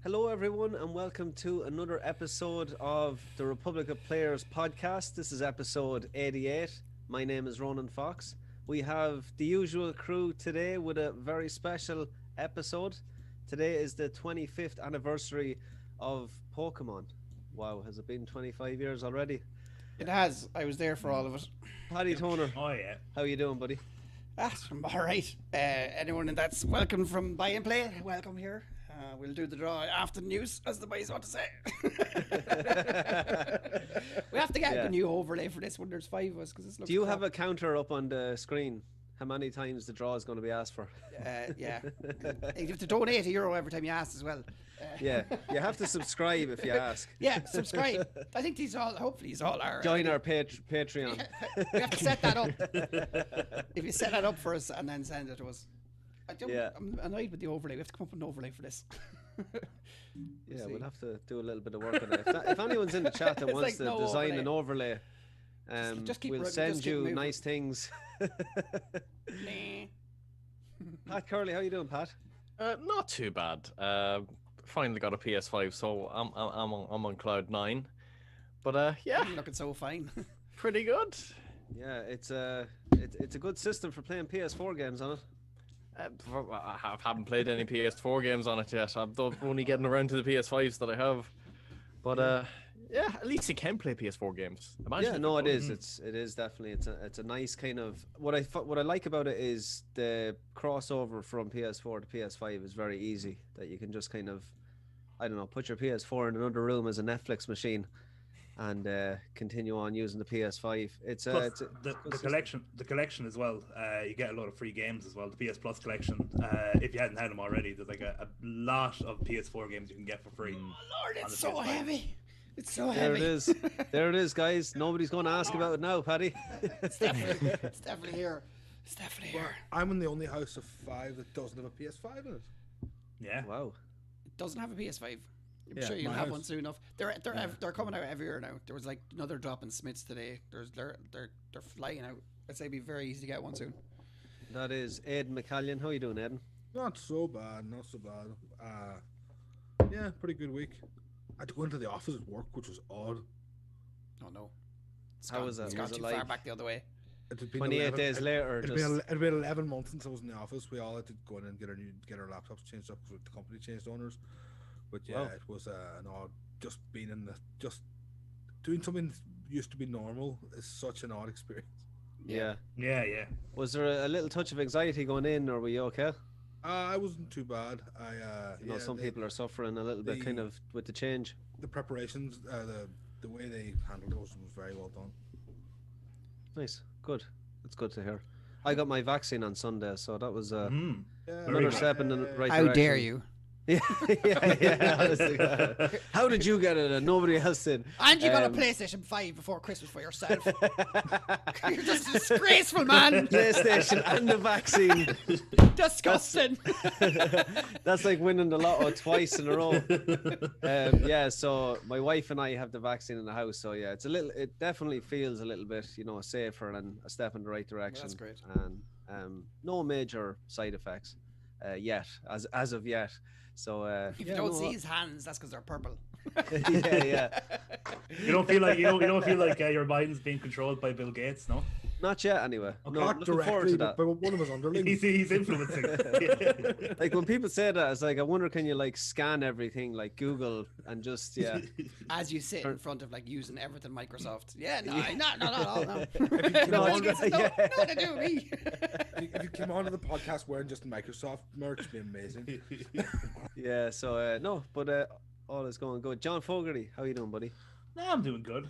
Hello, everyone, and welcome to another episode of the Republic of Players podcast. This is episode 88. My name is Ronan Fox. We have the usual crew today with a very special episode. Today is the 25th anniversary of Pokemon. Wow, has it been 25 years already? It has. I was there for all of it. Paddy Toner. Oh, yeah. How you doing, buddy? I'm all right. Anyone that's welcome from Buy and Play, welcome here. We'll do the draw after the news, as the boys want to say. We have to get a new overlay for this when there's 5 of us. Do you have a counter up on the screen? How many times the draw is going to be asked for? Yeah. You have to donate €1 every time you ask as well. Yeah, you have to subscribe if you ask. Yeah, subscribe. I think hopefully these all are. Join our Patreon. We have to set that up. If you set that up for us and then send it to us. I'm annoyed with the overlay. We have to come up with an overlay for this. We'll have to do a little bit of work on it. If anyone's in the chat that wants to design an overlay, we'll send you nice things. Pat Curley, how you doing, Pat? Not too bad. Finally got a PS5, so I'm on cloud 9. But you're looking so fine. Pretty good. Yeah, it's a good system for playing PS4 games on it. I haven't played any PS4 games on it yet. I'm only getting around to the PS5s that I have. But at least you can play PS4 games. It is. It is definitely. It's a nice kind of what I like about it is the crossover from PS4 to PS5 is very easy. That you can just kind of, I don't know, put your PS4 in another room as a Netflix machine, and continue on using the PS5. It's the collection as well. You get a lot of free games as well. The PS Plus collection. If you hadn't had them already, there's like a lot of PS4 games you can get for free. Oh Lord, it's so heavy. It's so heavy. There it is. There it is, guys. Nobody's going to ask about it now, Paddy. It's definitely here. It's definitely here. I'm in the only house of 5 that doesn't have a PS5 in it. Yeah. Wow. It doesn't have a PS5. I'm sure you'll have one soon enough. They're coming out every year now. There was like another drop in Smiths today. They're flying out. I'd say it'd be very easy to get one soon. That is Aidan McCallion. How are you doing, Aidan? Not so bad. Yeah, pretty good week. I had to go into the office at work, which was odd. Oh no. How was that? It's gone too far back the other way. 28 days later. It'd been 11 months since I was in the office. We all had to go in and get our laptops changed up because the company changed owners. But yeah, It was an odd, just doing something that used to be normal is such an odd experience. Yeah. Was there a little touch of anxiety going in, or were you okay? I wasn't too bad. Some people are suffering a little bit kind of with the change. The preparations, the way they handled it was very well done. Nice, good. That's good to hear. I got my vaccine on Sunday, so that was another step in the right direction. How dare you? Yeah. Honestly, how did you get it and nobody else did? And you got a PlayStation 5 before Christmas for yourself. You're just disgraceful, man. PlayStation and the vaccine. Disgusting. That's like winning the lotto twice in a row. So my wife and I have the vaccine in the house. So yeah, it definitely feels a little bit, safer and a step in the right direction. That's great. And no major side effects yet, as of yet. So if you don't see his hands, that's because they're purple. yeah. You don't feel like your mind's being controlled by Bill Gates, no? Not yet, anyway. Okay. No, Not looking forward to that. But one of his underlings. He's influencing. Like when people say that, it's like I wonder, can you like scan everything like Google and just as you sit in front of like using everything Microsoft. Yeah, no. Nothing to do with me. If you came onto the podcast wearing just Microsoft merch, it'd be amazing. Yeah. So all is going good. John Fogarty, how you doing, buddy? No, I'm doing good.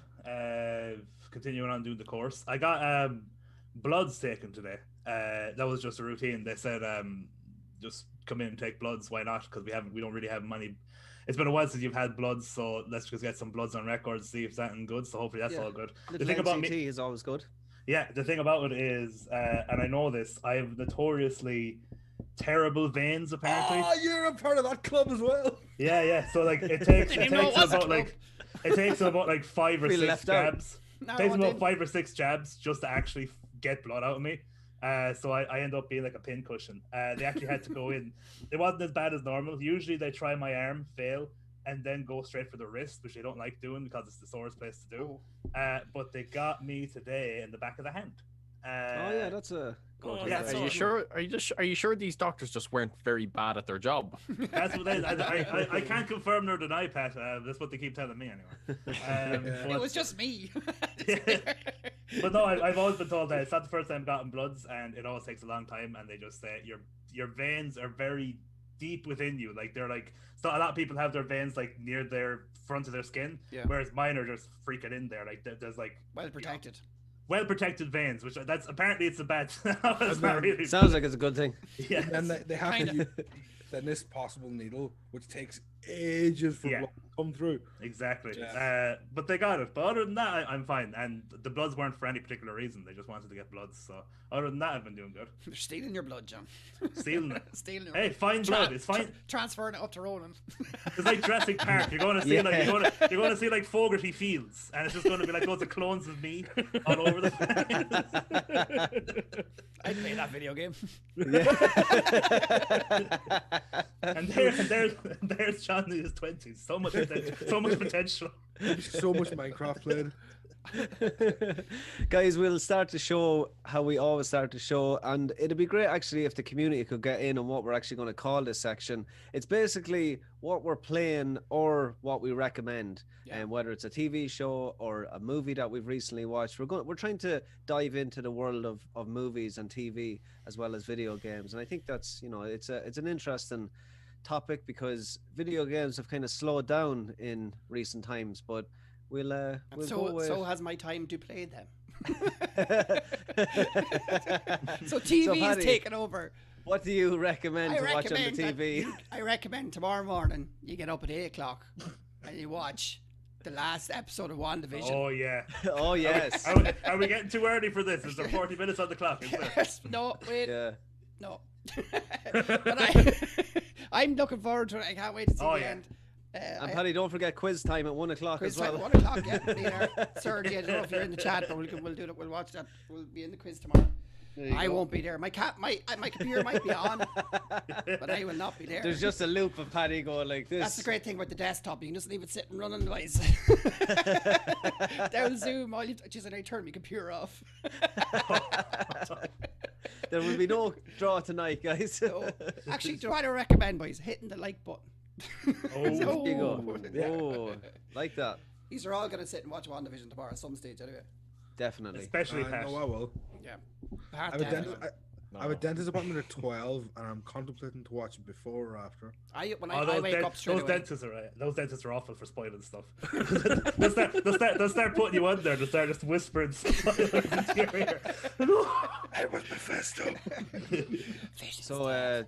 Continuing on doing the course. I got bloods taken today. That was just a routine. They said just come in and take bloods. Why not? Because we don't really have money. It's been a while since you've had bloods, so let's just get some bloods on record, see if that's good. So hopefully that's all good. The thing about me is always good. Yeah, the thing about it is, and I know this, I have notoriously terrible veins apparently. Oh, you're a part of that club as well. Yeah. So like it takes about like 5 or 6 jabs. It takes about 5 or 6 jabs just to actually get blood out of me. So I end up being like a pincushion. They actually had to go in. It wasn't as bad as normal. Usually they try my arm, fail, and then go straight for the wrist, which they don't like doing because it's the sorest place to do. But they got me today in the back of the hand. Oh yeah, that's a. Are you sure? Are you sure these doctors just weren't very bad at their job? That's what I can't confirm nor deny, Pat. That's what they keep telling me anyway. It was just me. But no, I've always been told that it's not the first time I've gotten bloods, and it always takes a long time. And they just say your veins are very deep within you. Like they're like, so a lot of people have their veins like near their front of their skin, whereas mine are just freaking in there. Like there's like well protected. Well protected veins, which that's apparently it's a bad. It's not really sounds like it's a good thing. Yeah, and they have to use this possible needle, which takes ages for blood to come through. Exactly. Yeah. But they got it. But other than that, I'm fine. And the bloods weren't for any particular reason. They just wanted to get bloods. So other than that, I've been doing good. They're stealing your blood, John. Stealing it. Stealing it. Hey, fine blood. It's fine. Transferring it up to Roland. It's like Jurassic Park. You're going to see like you're going to see like Fogarty Fields, and it's just going to be like loads of clones of me all over the place. I'd play that video game. And there's John in his 20s. So much potential. So much Minecraft played. Guys, we'll start the show how we always start the show, and it'd be great actually if the community could get in on what we're actually going to call this section. It's basically what we're playing or what we recommend, and whether it's a TV show or a movie that we've recently watched. We're trying to dive into the world of movies and TV as well as video games, and I think that's, you know, it's an interesting topic because video games have kind of slowed down in recent times, but we'll go with... So has my time to play them. So TV's taken over. What do you recommend to watch on the TV? I recommend tomorrow morning you get up at 8 o'clock and you watch the last episode of WandaVision. Oh yeah. Oh yes. Are we getting too early for this? Is there 40 minutes on the clock? Yes. No, wait. Yeah. No. But I'm looking forward to it. I can't wait to see the end. And Paddy, don't forget quiz time at 1 o'clock as well. 1 o'clock, yeah. Sergey, I don't know if you're in the chat, but we'll do it. We'll watch that. We'll be in the quiz tomorrow. I won't be there. My computer might be on, but I will not be there. There's just a loop of Paddy going like this. That's the great thing with the desktop. You can just leave it sitting running device. Down Zoom. Jeez, and I turned my computer off. There will be no draw tonight, guys. No. Actually, do I recommend, boys, hitting the like button. There you go. Oh, like that. These are all going to sit and watch WandaVision tomorrow at some stage anyway. Definitely. Especially Pat. No, I will. Yeah. I have a dentist appointment at 12, and I'm contemplating to watch it before or after. I wake up straight away. Those dentists are awful for spoiling stuff. they'll start putting you on there. They'll start just whispering spoilers into your ear. I was Mephisto. So,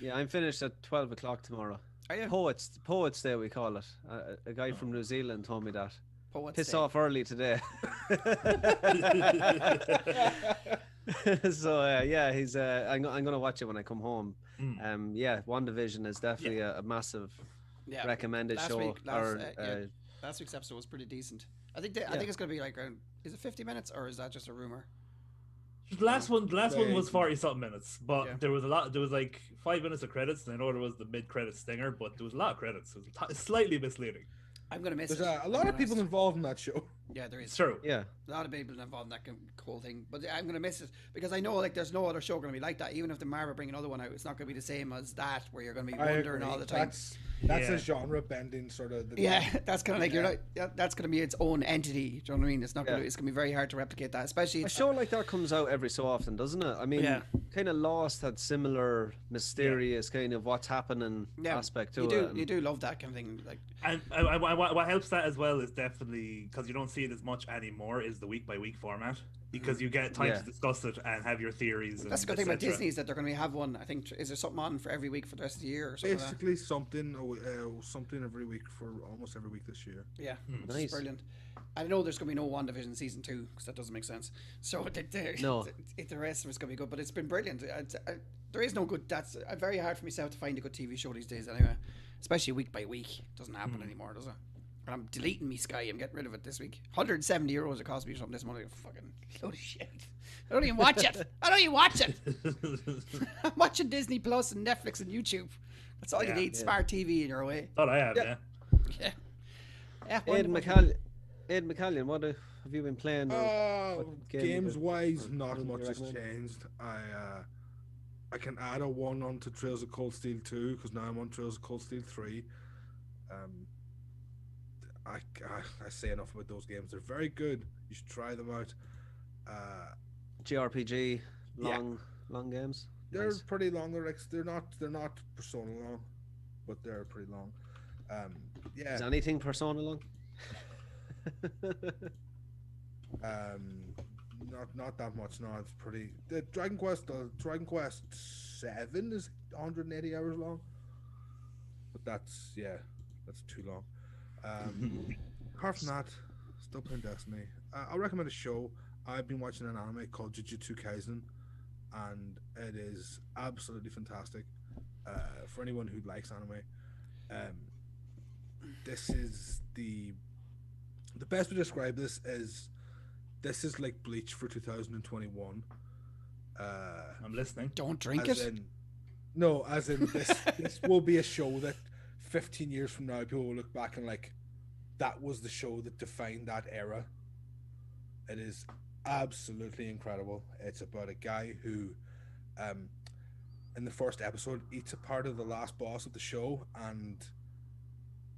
yeah, I'm finished at 12 o'clock tomorrow. Are you? Poets Day, we call it. A guy from New Zealand told me that. Piss Day. off early today. So yeah, he's. I'm gonna watch it when I come home. Yeah, WandaVision is definitely a massive recommended show. Last week's episode was pretty decent. I think it's gonna be like around. Is it 50 minutes or is that just a rumor? The last one was 40 something minutes, but there was like 5 minutes of credits, and I know there was the mid-credit stinger, but there was a lot of credits. It was slightly misleading. I'm gonna miss There's it. a lot of people involved in that show. Yeah, there is. It's true. Yeah, a lot of people involved in that whole thing, but I'm gonna miss it because I know like there's no other show gonna be like that. Even if the Marvel bring another one out, it's not gonna be the same as that where you're gonna be wondering all the time. That's a genre bending sort of. That's kind of like you're like that's gonna be its own entity. Do you know what I mean? It's not gonna. It's gonna be very hard to replicate that, especially a show like that comes out every so often, doesn't it? I mean, kind of Lost had similar mysterious kind of what's happening aspect to it. You do love that kind of thing, like. And what helps that as well is definitely because you don't see it as much anymore is the week by week format. Because you get time to discuss it and have your theories. That's the good thing about Disney is that they're going to have one. I think is there something on for every week for the rest of the year or something? Basically, something every week for almost every week this year. Yeah, nice, brilliant. I know there's going to be no WandaVision season 2 because that doesn't make sense. So the rest of it's going to be good, but it's been brilliant. There is no good. That's very hard for myself to find a good TV show these days. Anyway, especially week by week, it doesn't happen anymore, does it? And I'm deleting me Sky. I'm getting rid of it this week. €170 it cost me something this morning. Fucking load of shit. I don't even watch it. I'm watching Disney Plus and Netflix and YouTube. That's all you need. Smart TV in your way. Thought I had, Yeah. Ed McCallion, what have you been playing? Games wise, not much has changed. I can add a one on to Trails of Cold Steel 2 because now I'm on Trails of Cold Steel 3. I say enough about those games. They're very good. You should try them out. JRPG, long games. They're pretty long. They're not Persona long, but they're pretty long. Is anything Persona long? Not that much. No, it's pretty. The Dragon Quest 7 is 180 hours long, but that's too long. Apart from that, still playing Destiny. I'll recommend a show. I've been watching an anime called Jujutsu Kaisen, and it is absolutely fantastic. For anyone who likes anime, this is the best way to describe this is like Bleach for 2021. I'm listening. Don't drink as it. As in this will be a show that 15 years from now people will look back and like, that was the show that defined that era. It is absolutely incredible. It's about a guy who in the first episode eats a part of the last boss of the show and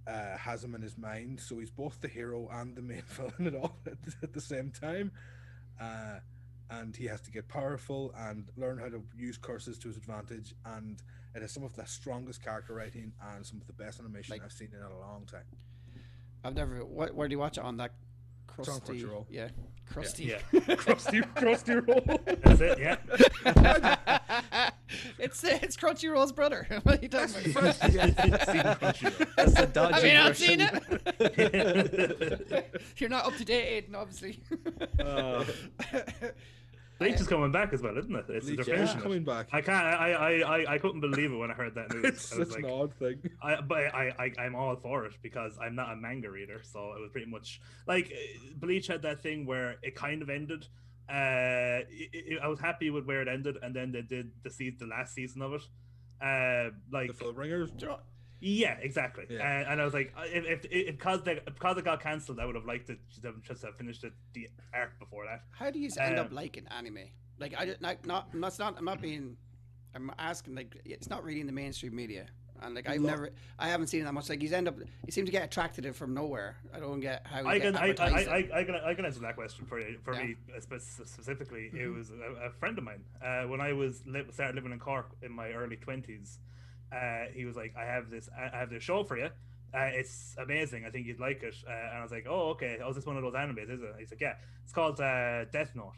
has him in his mind, so he's both the hero and the main villain at all at the same time, and he has to get powerful and learn how to use curses to his advantage, and it has some of the strongest character writing and some of the best animation I've seen in a long time. I've never. Where do you watch it on? That crusty. Crunchyroll. Yeah, crusty. Yeah. crusty roll. That's it. Yeah. It's Crunchyroll's brother. What are you talking about? That's a dodgy Have you not version. seen it? You're not up to date, Aiden, obviously. Bleach is coming back as well, isn't it? They're finishing it. Coming back. I can't. I couldn't believe it when I heard that news. It's I was such like, an odd thing. I'm all for it because I'm not a manga reader, so it was pretty much like Bleach had that thing where it kind of ended. I was happy with where it ended, and then they did the last season of it. Like The Fullbringers. yeah, exactly. Yeah. And I was like, if it because it got cancelled, I would have liked it just have finished the arc before that. How do you end up liking anime? Like I'm asking, like, it's not really in the mainstream media, and like I haven't seen it that much. Like you seem to get attracted to it from nowhere. I don't get how. I can answer that question for you. For me specifically, it was a friend of mine when I started living in Cork in my early 20s. He was like, I have this show for you. It's amazing. I think you'd like it. And I was like, oh, okay. Oh, is this one of those animes, is it? He's like, yeah. It's called Death Note.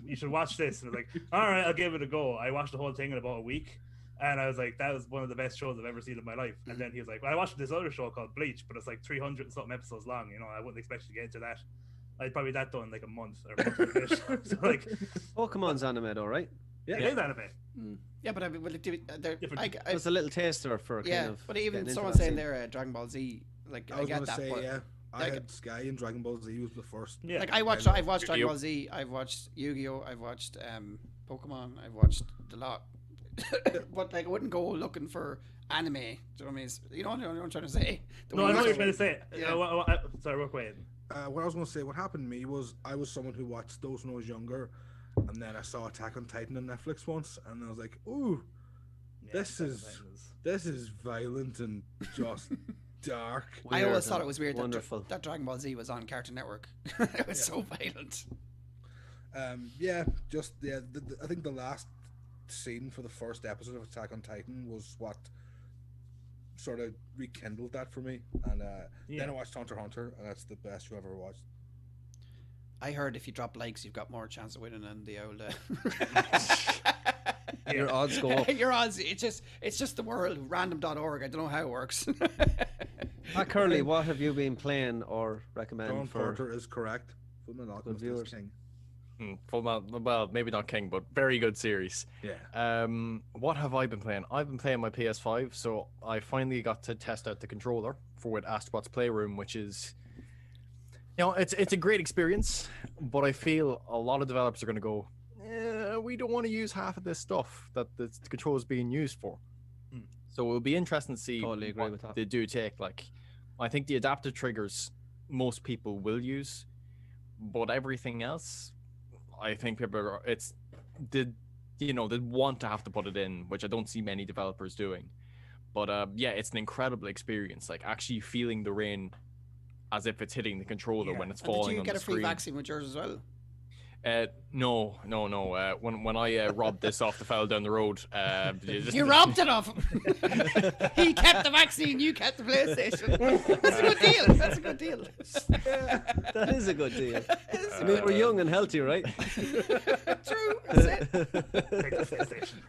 You should watch this. And I was like, all right, I'll give it a go. I watched the whole thing in about a week. And I was like, that was one of the best shows I've ever seen in my life. And then he was like, well, I watched this other show called Bleach, but it's like 300 and something episodes long. You know, I wouldn't expect you to get into that. I'd probably that done in like a month or a month and finish. So like, Pokemon's anime though, right? yeah, it is anime. Yeah, but I mean, It's a little taster for kind of. but even getting someone into that saying scene. there, Dragon Ball Z, like I I was get gonna that. say, But yeah. I like- had Sky and Dragon Ball Z was the first. Yeah. like I've watched Dragon Ball Z, I've watched Yu-Gi-Oh, I've watched Pokemon, I've watched the lot. But like I wouldn't go looking for anime. Do you know what I mean? You know what I'm trying to say? No, I know what you're trying to say. Yeah. Sorry, real quick. What I was going to say, what happened to me was I was someone who watched those when I was younger, and then I saw Attack on Titan on Netflix once, and I was like, ooh, this is violent and just dark. I always thought it was weird Wonderful. that Dragon Ball Z was on Cartoon Network. It was so violent. I think the last scene for the first episode of Attack on Titan was what sort of rekindled that for me, and then I watched Hunter x Hunter, and that's the best show I've ever watched. I heard if you drop likes, you've got more chance of winning than the old. Your odds go up. Your odds. It's just the world. Random.org. I don't know how it works. Curly, what have you been playing or recommend John for Porter is correct. good viewers? King. Well, maybe not king, but very good series. Yeah. What have I been playing? I've been playing my PS5, so I finally got to test out the controller for with Astrobot's Playroom, which is, it's a great experience, but I feel a lot of developers are going to go, we don't want to use half of this stuff that the controller is being used for. So it'll be interesting to see Totally agree with that. they do take. Like, I think the adaptive triggers most people will use, but everything else, I think people they'd want to have to put it in, which I don't see many developers doing. But it's an incredible experience, like actually feeling the rain as if it's hitting the controller when it's falling on the screen. Did you get a free vaccine with yours as well? No. When I robbed this off the fella down the road, you robbed it off him. He kept the vaccine, you kept the PlayStation. That's a good deal. That's a good deal. That is a good deal. I mean, we're young and healthy, right? True. That's it. Take the PlayStation.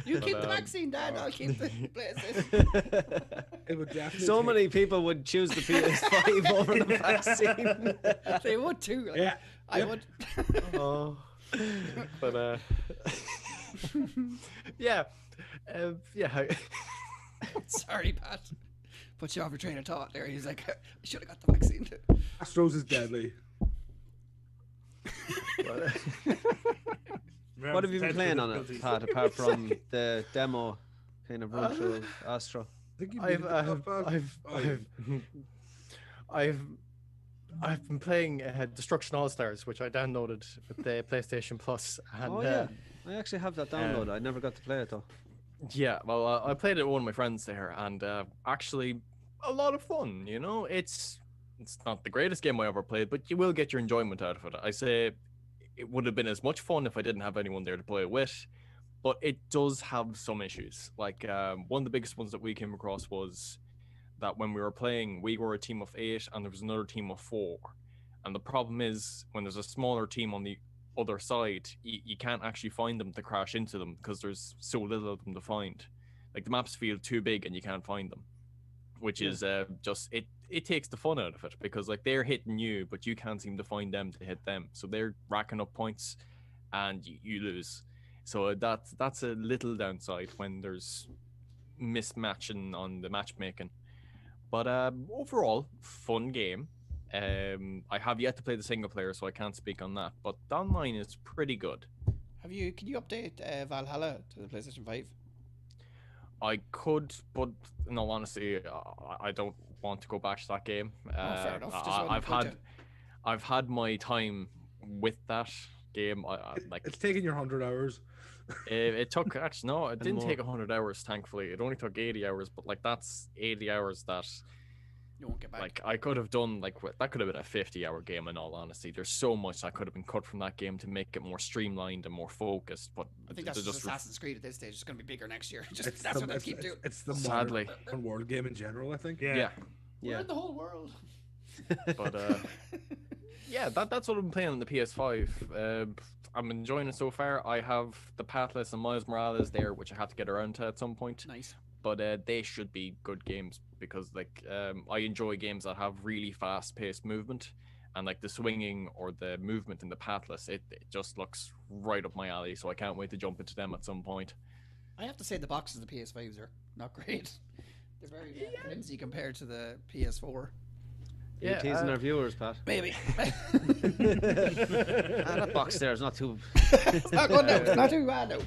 You keep the vaccine, Dad. I'll keep the PlayStation. It would definitely So many people would choose the PS5 over the vaccine. They would too. Yeah. I would. Oh, but yeah. Sorry, Pat. Put you off your train of thought there. He's like, I should have got the vaccine. Astros is deadly. What have you been playing on it, Pat, apart from the demo kind of run through of Astro? I think I've been playing Destruction All Stars, which I downloaded with the PlayStation Plus. And, I actually have that downloaded. I never got to play it though. Yeah, well, I played it with one of my friends there, and actually a lot of fun. It's not the greatest game I ever played, but you will get your enjoyment out of it. I say it would have been as much fun if I didn't have anyone there to play it with, but it does have some issues. Like one of the biggest ones that we came across was that when we were playing, we were a team of 8 and there was another team of 4. And the problem is when there's a smaller team on the other side, you can't actually find them to crash into them because there's so little of them to find. Like the maps feel too big and you can't find them, which is just it takes the fun out of it, because like they're hitting you but you can't seem to find them to hit them, so they're racking up points and you lose. So that's a little downside when there's mismatching on the matchmaking. But overall, fun game. I have yet to play the single player, so I can't speak on that. But the online is pretty good. Can you update Valhalla to the PlayStation 5? I could, but in all honesty, I don't want to go back to that game. Fair enough. I've had my time with that game. It's taken your 100 hours. It took it didn't take 100 hours. Thankfully, it only took 80 hours. But like that's 80 hours that you won't get back. Like I could have done that could have been a 50-hour game. In all honesty, there's so much that could have been cut from that game to make it more streamlined and more focused. But I think that's just Assassin's Creed at this stage. It's going to be bigger next year. That's what they keep doing. It's the sadly modern world game in general, I think. Yeah. We're in the whole world. But yeah, that's what I've been playing on the PS5. I'm enjoying it so far. I have the Pathless and Miles Morales there, which I have to get around to at some point. Nice. But they should be good games because like I enjoy games that have really fast-paced movement, and like the swinging or the movement in the Pathless, it just looks right up my alley. So I can't wait to jump into them at some point. I have to say the boxes of the PS5s are not great. They're very flimsy compared to the PS4. You're teasing our viewers, Pat. Maybe. That box there is not too... It's not good now. It's not too bad now.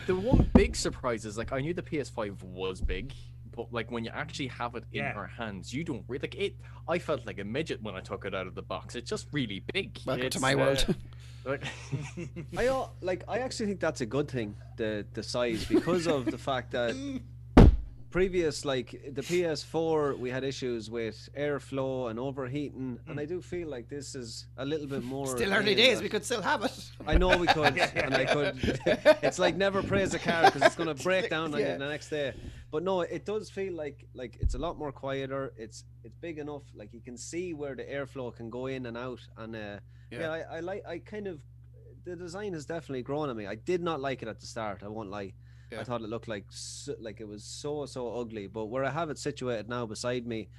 The one big surprise is like I knew the PS5 was big, but like when you actually have it in our hands, you don't really like it. I felt like a midget when I took it out of the box. It's just really big. Welcome to my world. I actually think that's a good thing, the size, because of the fact that previous, like the PS4, we had issues with airflow and overheating, and I do feel like this is a little bit more. Still early days, we could still have it. I know we could, and I could. It's like never praise a car because it's going to break down on you the next day. But no, it does feel like it's a lot more quieter. It's big enough, like you can see where the airflow can go in and out, and I kind of, the design has definitely grown on me. I did not like it at the start, I won't lie. I thought it looked like it was so ugly, but where I have it situated now beside me,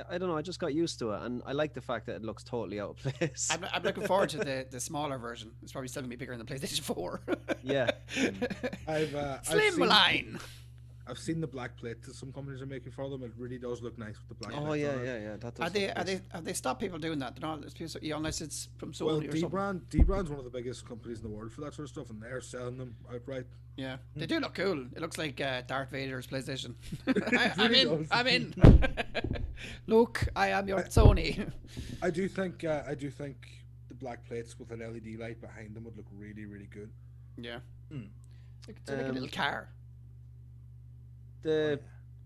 I don't know. I just got used to it, and I like the fact that it looks totally out of place. I'm looking forward to the smaller version. It's probably still gonna be bigger than the PlayStation 4. Yeah. Slimline. I've seen the black plate that some companies are making for them. It really does look nice with the black. Oh plate yeah, on it. yeah. That does. Have they stopped people doing that? They're not, unless it's from Sony Well, or something. D-Brand's one of the biggest companies in the world for that sort of stuff, and they're selling them outright. Yeah, they do look cool. It looks like Darth Vader's PlayStation. really I'm in. Look, I am your Sony. I do think the black plates with an LED light behind them would look really, really good. Yeah. It's like a little car. The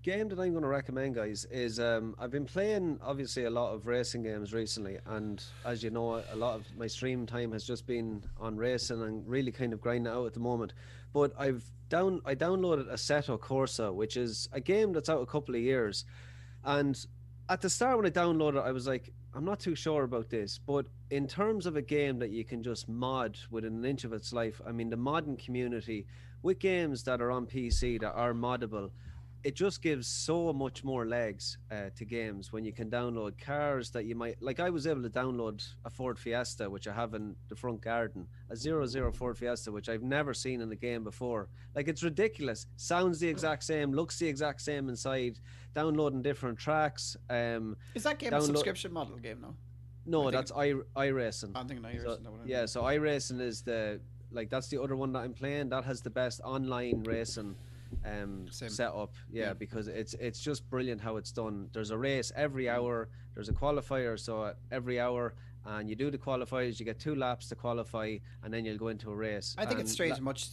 game that I'm going to recommend, guys, is I've been playing obviously a lot of racing games recently, and as you know, a lot of my stream time has just been on racing and really kind of grinding it out at the moment. But I downloaded Assetto Corsa, which is a game that's out a couple of years, and at the start when I downloaded it, I was like, I'm not too sure about this, but in terms of a game that you can just mod within an inch of its life, I mean, the modding community with games that are on PC that are moddable, it just gives so much more legs to games when you can download cars that you might like. I was able to download a Ford Fiesta, which I have in the front garden, a 00 Ford Fiesta, which I've never seen in the game before. Like, it's ridiculous. Sounds the exact same, looks the exact same inside, downloading different tracks. Is that game a subscription model game now? No, that's iRacing. I'm thinking iRacing. Yeah, so iRacing is that's the other one that I'm playing. That has the best online racing setup, because it's just brilliant how it's done. There's a race every hour, there's a qualifier, so every hour, and you do the qualifiers, you get 2 laps to qualify, and then you'll go into a race. I think it's strange much.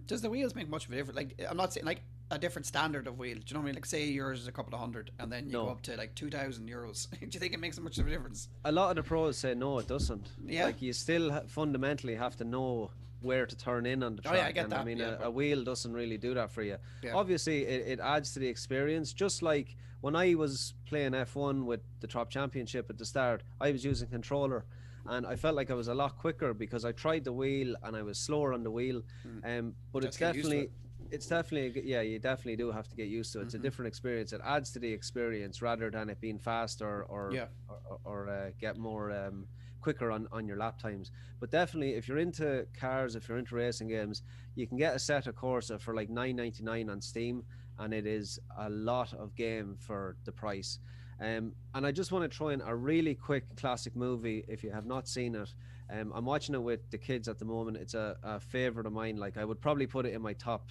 Does the wheels make much of a difference? Like, I'm not saying like a different standard of wheel. Do you know what I mean? Like, say yours is a couple of hundred, and then you go up to like 2,000 euros. Do you think it makes much of a difference? A lot of the pros say no, it doesn't. Yeah. Like, you still fundamentally have to know where to turn in on the track. Oh yeah, I get that. I mean, a wheel doesn't really do that for you. Yeah. Obviously, it adds to the experience. Just like when I was playing F1 with the Trop Championship at the start, I was using controller, and I felt like I was a lot quicker because I tried the wheel and I was slower on the wheel. But it's definitely, you definitely do have to get used to it. It's a different experience. It adds to the experience rather than it being fast or get more quicker on your lap times. But definitely, if you're into cars, if you're into racing games, you can get Assetto Corsa for like $9.99 on Steam, and it is a lot of game for the price. And I just want to throw in a really quick classic movie if you have not seen it. I'm watching it with the kids at the moment. It's a favorite of mine. Like, I would probably put it in my top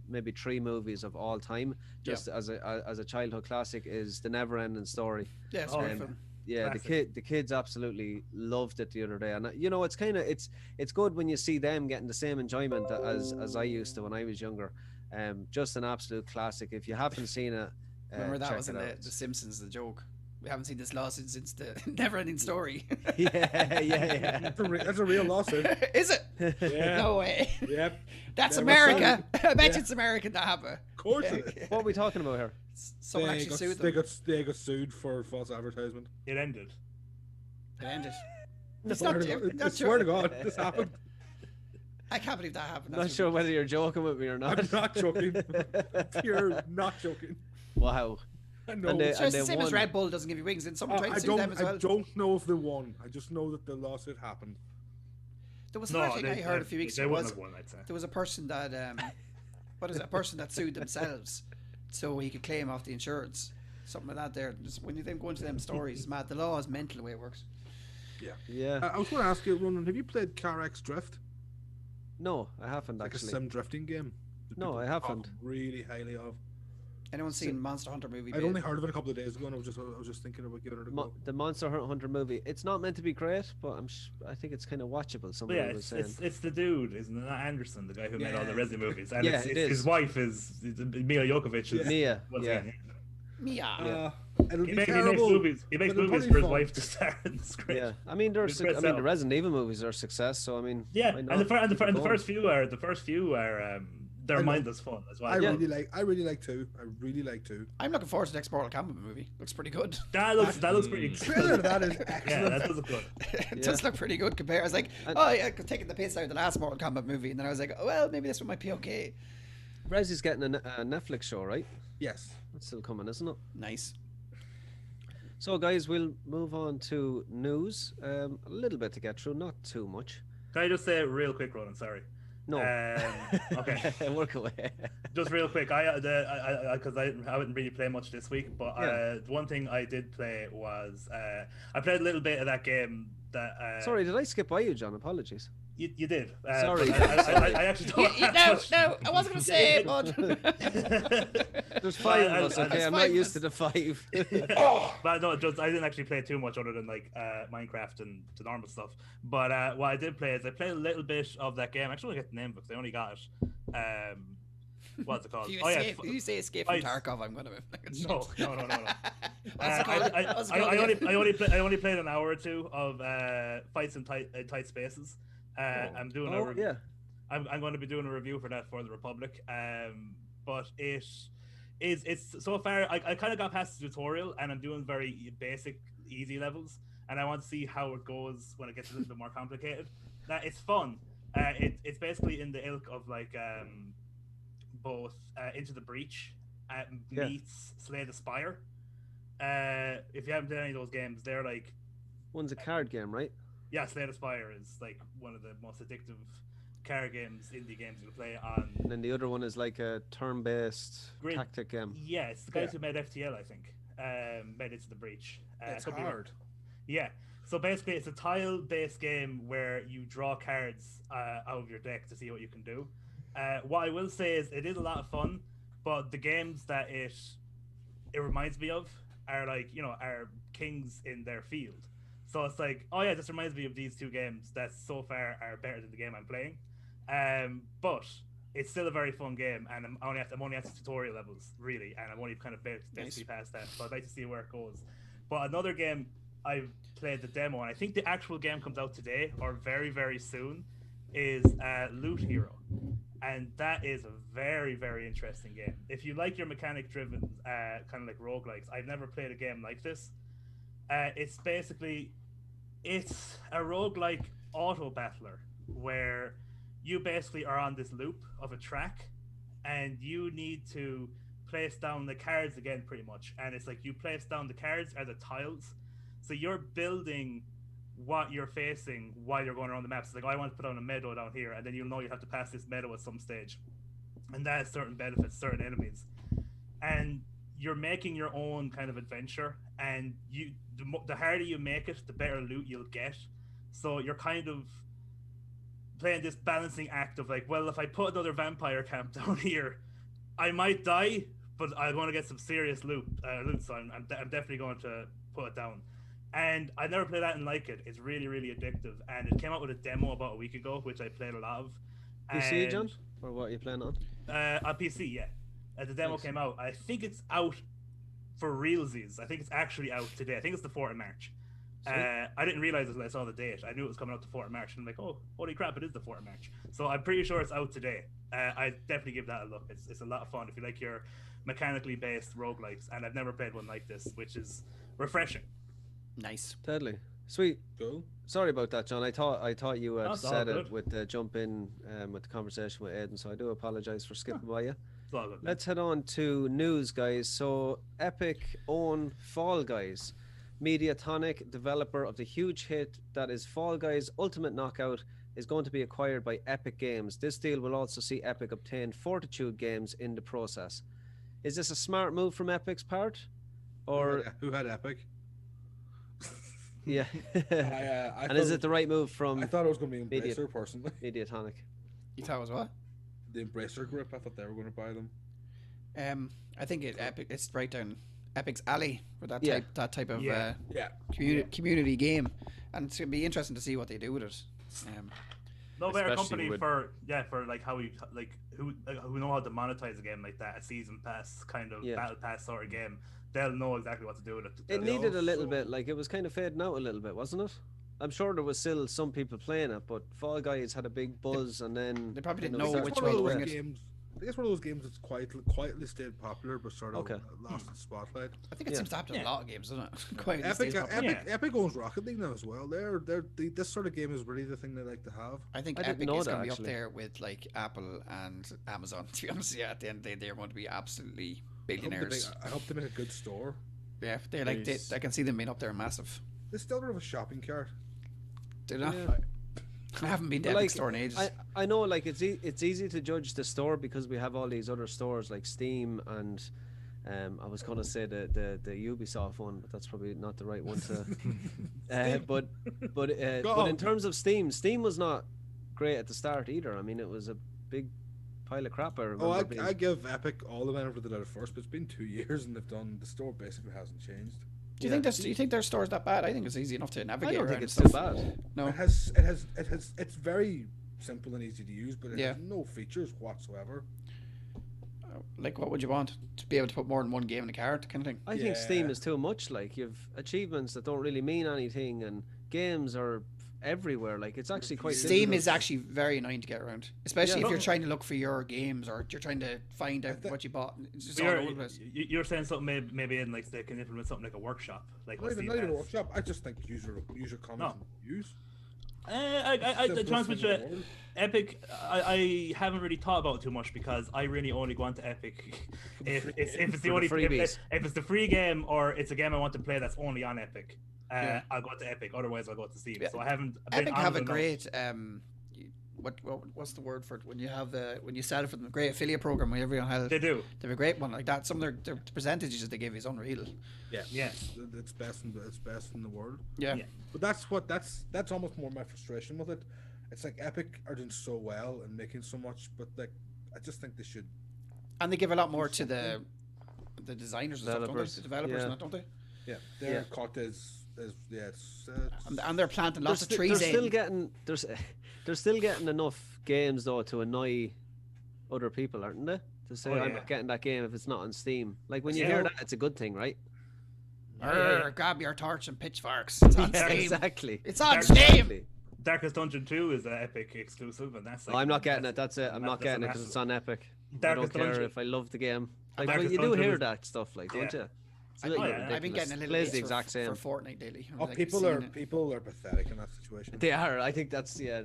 maybe 3 movies of all time, just as a childhood classic, is The Never Ending Story. Yeah, it's great film. Yeah, the kids absolutely loved it the other day, and you know, it's good when you see them getting the same enjoyment as I used to when I was younger. Just an absolute classic. If you haven't seen it, remember that was in the Simpsons, the joke. We haven't seen this lawsuit since the Never-Ending Story. yeah. That's a real lawsuit. Is it? Yeah. No way. Yep. That's America. I bet it's American that happened. Of course it is. What are we talking about here? Someone actually sued them. They got sued for false advertisement. It ended. It ended. I swear to God, this happened. I can't believe that happened. Not sure whether you're joking with me or not. I'm not joking. You're not joking. Wow. I know. It's just the same as Red Bull doesn't give you wings, and someone tried to sue them as well. I don't know if they won. I just know that the lawsuit happened. There was another thing I heard a few weeks ago. They wouldn't have won, I'd say. There was a person that, a person that sued themselves so he could claim off the insurance. Something like that there. Just when you then go into them stories, it's mad. The law is mental the way it works. Yeah. I was going to ask you, Ronan, have you played Car X Drift? No, I haven't actually. Like a sim drifting game. No, I haven't. Really highly of. Anyone seen Monster Hunter movie? I'd only heard of it a couple of days ago, and I was just thinking about giving it a go. The Monster Hunter movie. It's not meant to be great, but I think it's kind of watchable. Somebody was saying. It's the dude, isn't it? Not Anderson, the guy who made all the Resident movies, and it is. His wife is Mila Jovovich. Mia. Mia. It'll He be terrible. He makes movies for his wife to star in the script. Yeah, I mean, the Resident Evil movies are a success. So I mean, and the first few are they're mindless fun as well. I really like two. I'm looking forward to the next Mortal Kombat movie. Looks pretty good. That looks pretty good. Trailer to that is excellent. Yeah, that does look good. It does look pretty good compared. I was like, taking the piss out of the last Mortal Kombat movie, and then I was like, oh, well, maybe this one might be okay. Rezzie's getting a Netflix show, right? Yes. That's still coming, isn't it? Nice. So, guys, we'll move on to news. A little bit to get through, not too much. Can I just say it real quick, Ronan? Sorry. No. Okay. Work away. Just real quick, because I haven't really played much this week, but one thing I did play was I played a little bit of that game that. Sorry, did I skip by you, John? Apologies. You did. Sorry. I actually don't. No, I wasn't going to say it, bud. There's 5 of us, okay? I'm not used to the 5. But no, I didn't actually play too much other than like Minecraft and the normal stuff. But what I did play is I played a little bit of that game. I actually don't get the name because I only got it. What's it called? If you say Escape from Tarkov, I'm going to. No. What's it called? I only played an hour or two of fights in tight spaces. I'm doing a review. I'm going to be doing a review for that for the Republic. But it's so far I kind of got past the tutorial and I'm doing very basic, easy levels, and I want to see how it goes when it gets a little bit more complicated. It's fun. It's basically in the ilk of like both Into the Breach meets Slay the Spire. If you haven't played any of those games, they're like One's a card game, right? Yeah, Slay the Spire is like one of the most addictive card games, indie games you can play on. And then the other one is like a turn-based tactic game. Yeah, it's the guys who made FTL, I think, made Into the Breach. It's hard. Yeah, so basically it's a tile-based game where you draw cards out of your deck to see what you can do. What I will say is it is a lot of fun, but the games that it reminds me of are like, are kings in their field. So it's like, oh yeah, this reminds me of these two games that so far are better than the game I'm playing. But it's still a very fun game, and I'm only at the tutorial levels, really, and I'm only kind of basically past that. So I'd like to see where it goes. But another game I've played the demo, and I think the actual game comes out today or very, very soon, is Loot Hero. And that is a very, very interesting game. If you like your mechanic-driven kind of like roguelikes, I've never played a game like this. It's a roguelike auto battler where you basically are on this loop of a track and you need to place down the cards again, pretty much. And it's like you place down the cards are the tiles. So you're building what you're facing while you're going around the map. So like, I want to put down a meadow down here, and then you have to pass this meadow at some stage. And that has certain benefits, certain enemies. And you're making your own kind of adventure, and the harder you make it, the better loot you'll get. So you're kind of playing this balancing act of like, well, if I put another vampire camp down here, I might die, but I want to get some serious loot. So I'm definitely going to put it down. And I never played that and like it. It's really, really addictive. And it came out with a demo about a week ago, which I played a lot of. PC, John? Or what are you playing on? On PC, yeah. The demo came out. I think it's out for realsies. I think it's actually out today. I think it's the 4th of March. I didn't realize it until I saw the date. I knew it was coming out the 4th of March. And I'm like, oh, holy crap, it is the 4th of March. So I'm pretty sure it's out today. I definitely give that a look. It's a lot of fun if you like your mechanically based roguelikes. And I've never played one like this, which is refreshing. Nice. Totally. Sweet. Cool. Sorry about that, John. I thought you had said it good. with the jump in with the conversation with Aidan, so I do apologize for skipping by you. It's all good. Let's head on to news, guys. So Epic own Fall Guys. Mediatonic, developer of the huge hit that is Fall Guys Ultimate Knockout, is going to be acquired by Epic Games. This deal will also see Epic obtain Fortitude Games in the process. Is this a smart move from Epic's part? Or who had Epic? Yeah. I and is it the right move from I thought it was going to be Embracer, personally. Mediatonic. You thought it was what? The Embracer group. I thought they were going to buy them. I think it's right down Epic's alley for that type of community game, and it's gonna be interesting to see what they do with it. No better company for like how who know how to monetize a game like that, a season pass kind of battle pass sort of game. They'll know exactly what to do with it. It needed a little bit, like it was kind of fading out a little bit, wasn't it? I'm sure there was still some people playing it, but Fall Guys had a big buzz, and then they probably didn't know which way to bring it. I think it's one of those games that's quietly stayed popular, but sort of lost its spotlight. I think it seems to happen in a lot of games, doesn't it? Epic owns Rocket League now as well. This sort of game is really the thing they like to have. I think Epic is going to be up there with like Apple and Amazon. To be honest, at the end of the day, they're going to be absolutely billionaires. I hope they make a good store. Yeah, they're like I can see them being up there massive. They still don't have a shopping cart. Do they not? Yeah. I haven't been to Epic Store in ages. I know, like it's easy to judge the store because we have all these other stores like Steam and I was gonna say the Ubisoft one, but that's probably not the right one to. But in terms of Steam was not great at the start either. I mean, it was a big pile of crap. I give Epic all the benefit of the doubt at first, but it's been 2 years and the store basically hasn't changed. Do you think their store's that bad? I think it's easy enough to navigate. I don't think around it's stuff. too bad. No, it's very simple and easy to use, but it has no features whatsoever. Like, what would you want? To be able to put more than one game in the cart, kind of thing? I think Steam is too much. Like, you've achievements that don't really mean anything, and games are everywhere. Like, it's actually quite Steam difficult. is actually very annoying to get around, especially if you're trying to look for your games or you're trying to find out what you bought. It's just all over the place. You're saying something maybe in like they can implement something like a workshop, like Not even a workshop. I just think user comments and use. To be honest with you, Epic, I haven't really thought about it too much because I really only go onto Epic if it's the only if it's the free game or it's a game I want to play that's only on Epic. I'll go to Epic. Otherwise, I'll go to Steam. So I haven't. Epic have a great what's the word for it when you set it for them? A great affiliate program where everyone has. They do. They have a great one like that. Some of their percentages that they give is unreal. Yeah. It's best in the world. Yeah. But that's almost more my frustration with it. It's like Epic are doing so well and making so much, but like I just think they should. And they give a lot more to the designers and stuff, don't they? The developers, yeah. and that, don't they? Yeah, their cut is and they're planting lots of trees. They're still getting enough games though to annoy other people, aren't they? To say I'm not getting that game if it's not on Steam. Like when you hear that, it's a good thing, right? Grab your torch and pitchforks. It's on Steam. Exactly. It's on Steam. Darkest Dungeon 2 is an Epic exclusive, and that's. Like, I'm not getting it. That's it. I'm not getting it because it's on Epic. I don't care if I love the game. Like, but you do hear that stuff, like, don't you? I've been getting a little bit the exact same for Fortnite daily. Oh, like people are pathetic in that situation. They are. I think that's the right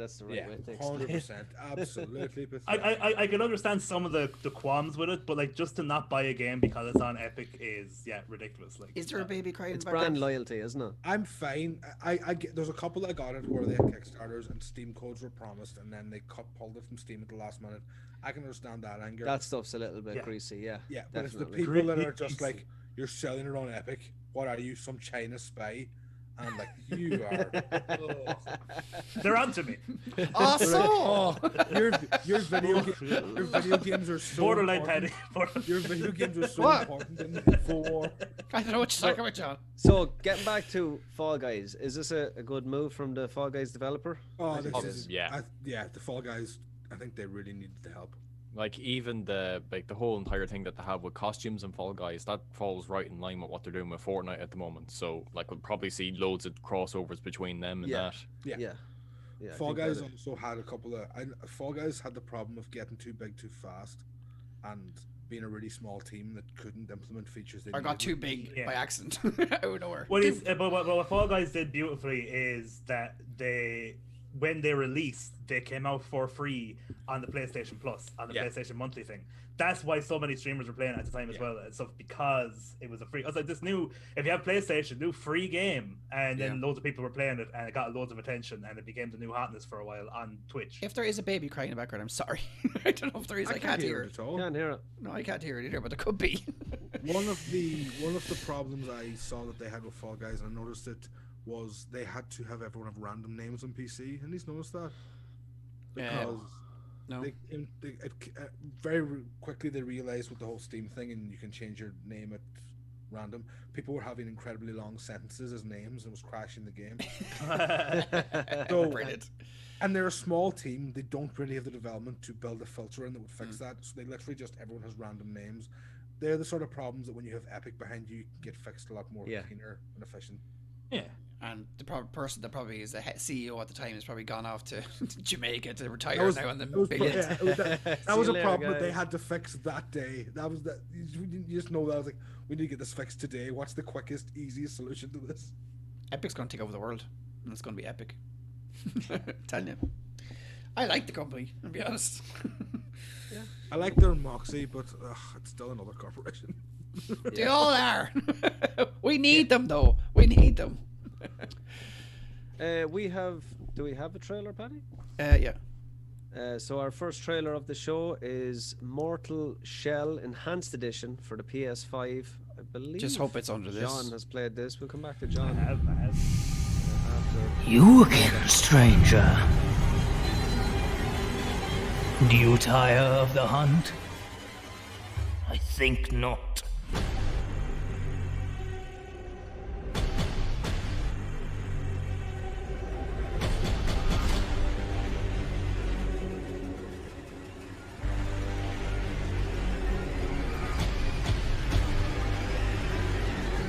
way. 100%, absolutely pathetic. I can understand some of the qualms with it, but like just to not buy a game because it's on Epic is ridiculous. Like, is there a baby crying? It's brand loyalty, isn't it? I'm fine. I get there's a couple that got it where they had Kickstarters and Steam codes were promised, and then they pulled it from Steam at the last minute. I can understand that anger. That stuff's a little bit greasy, yeah. Yeah, but it's the people that are just like, you're selling it on Epic. What are you, some China spy? And like, you are. They're onto me. Your video games are so borderline important. petty. Your video games are so important in InfoWar. I don't know what you're talking about, John. So, getting back to Fall Guys, is this a good move from the Fall Guys developer? Oh, this is, yeah. The Fall Guys, I think they really needed the help. Like even the whole entire thing that they have with costumes and Fall Guys, that falls right in line with what they're doing with Fortnite at the moment. So like we'll probably see loads of crossovers between them and that. Yeah. Fall Guys also had a couple of. Fall Guys had the problem of getting too big too fast, and being a really small team that couldn't implement features. They got too big by accident out of nowhere. But what Fall Guys did beautifully is that when they released, they came out for free on the PlayStation Plus, on the PlayStation Monthly thing. That's why so many streamers were playing it at the time as well, and stuff, because it was a free. I was like, if you have PlayStation, new free game, and then loads of people were playing it, and it got loads of attention, and it became the new hotness for a while on Twitch. If there is a baby crying in the background, I'm sorry. I don't know if there is. I can't hear it at all. Can't hear it. No, I can't hear it either, but there could be. One of the problems I saw that they had with Fall Guys, and I noticed it, was they had to have everyone have random names on PC. And he's noticed that because very quickly they realized with the whole Steam thing, and you can change your name at random. People were having incredibly long sentences as names and was crashing the game. Brilliant. And they're a small team. They don't really have the development to build a filter in that would fix that. So they literally just everyone has random names. They're the sort of problems that when you have Epic behind you get fixed a lot more cleaner and efficient. Yeah. And the person that probably is the CEO at the time has probably gone off to Jamaica to retire now on the billions. That was a problem that they had to fix that day. That was that. You just know that. I was like, we need to get this fixed today. What's the quickest, easiest solution to this? Epic's going to take over the world, and it's going to be epic. Telling you. I like the company, I'll be honest. I like their moxie, but it's still another corporation. They all are. We need them, though. We need them. Do we have a trailer, Paddy? Yeah. So our first trailer of the show is Mortal Shell Enhanced Edition for the PS5. I believe. Just hope it's under this. John has played this. We'll come back to John. I have. After. You again, stranger. Do you tire of the hunt? I think not.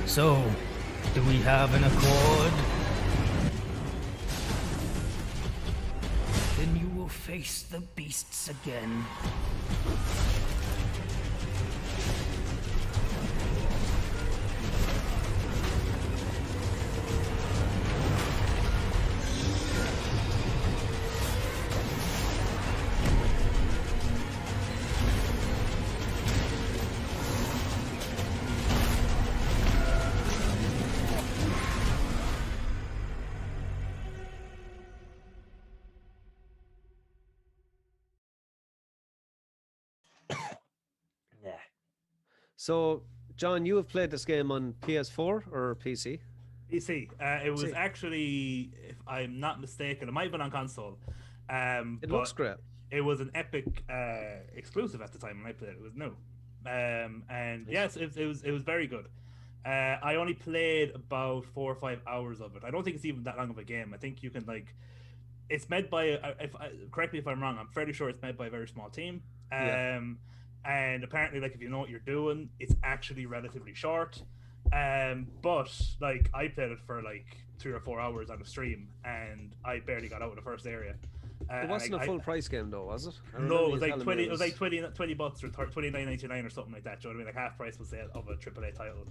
So, do we have an accord? Then you will face the beasts again. So, John, you have played this game on PS4 or PC? PC. It was actually, if I'm not mistaken, it might have been on console. It looks great. It was an Epic exclusive at the time when I played it. It was new, and yes, it was very good. I only played about 4 or 5 hours of it. I don't think it's even that long of a game. I think you can it's made by correct me if I'm wrong. I'm fairly sure it's made by a very small team. And apparently, if you know what you're doing, it's actually relatively short. But I played it for 3 or 4 hours on a stream, and I barely got out of the first area. It wasn't a full price game though, was it? No, it was like 20. It was like 20 bucks or $29.99 or something like that. Do you know what I mean? Half price was say of a AAA title.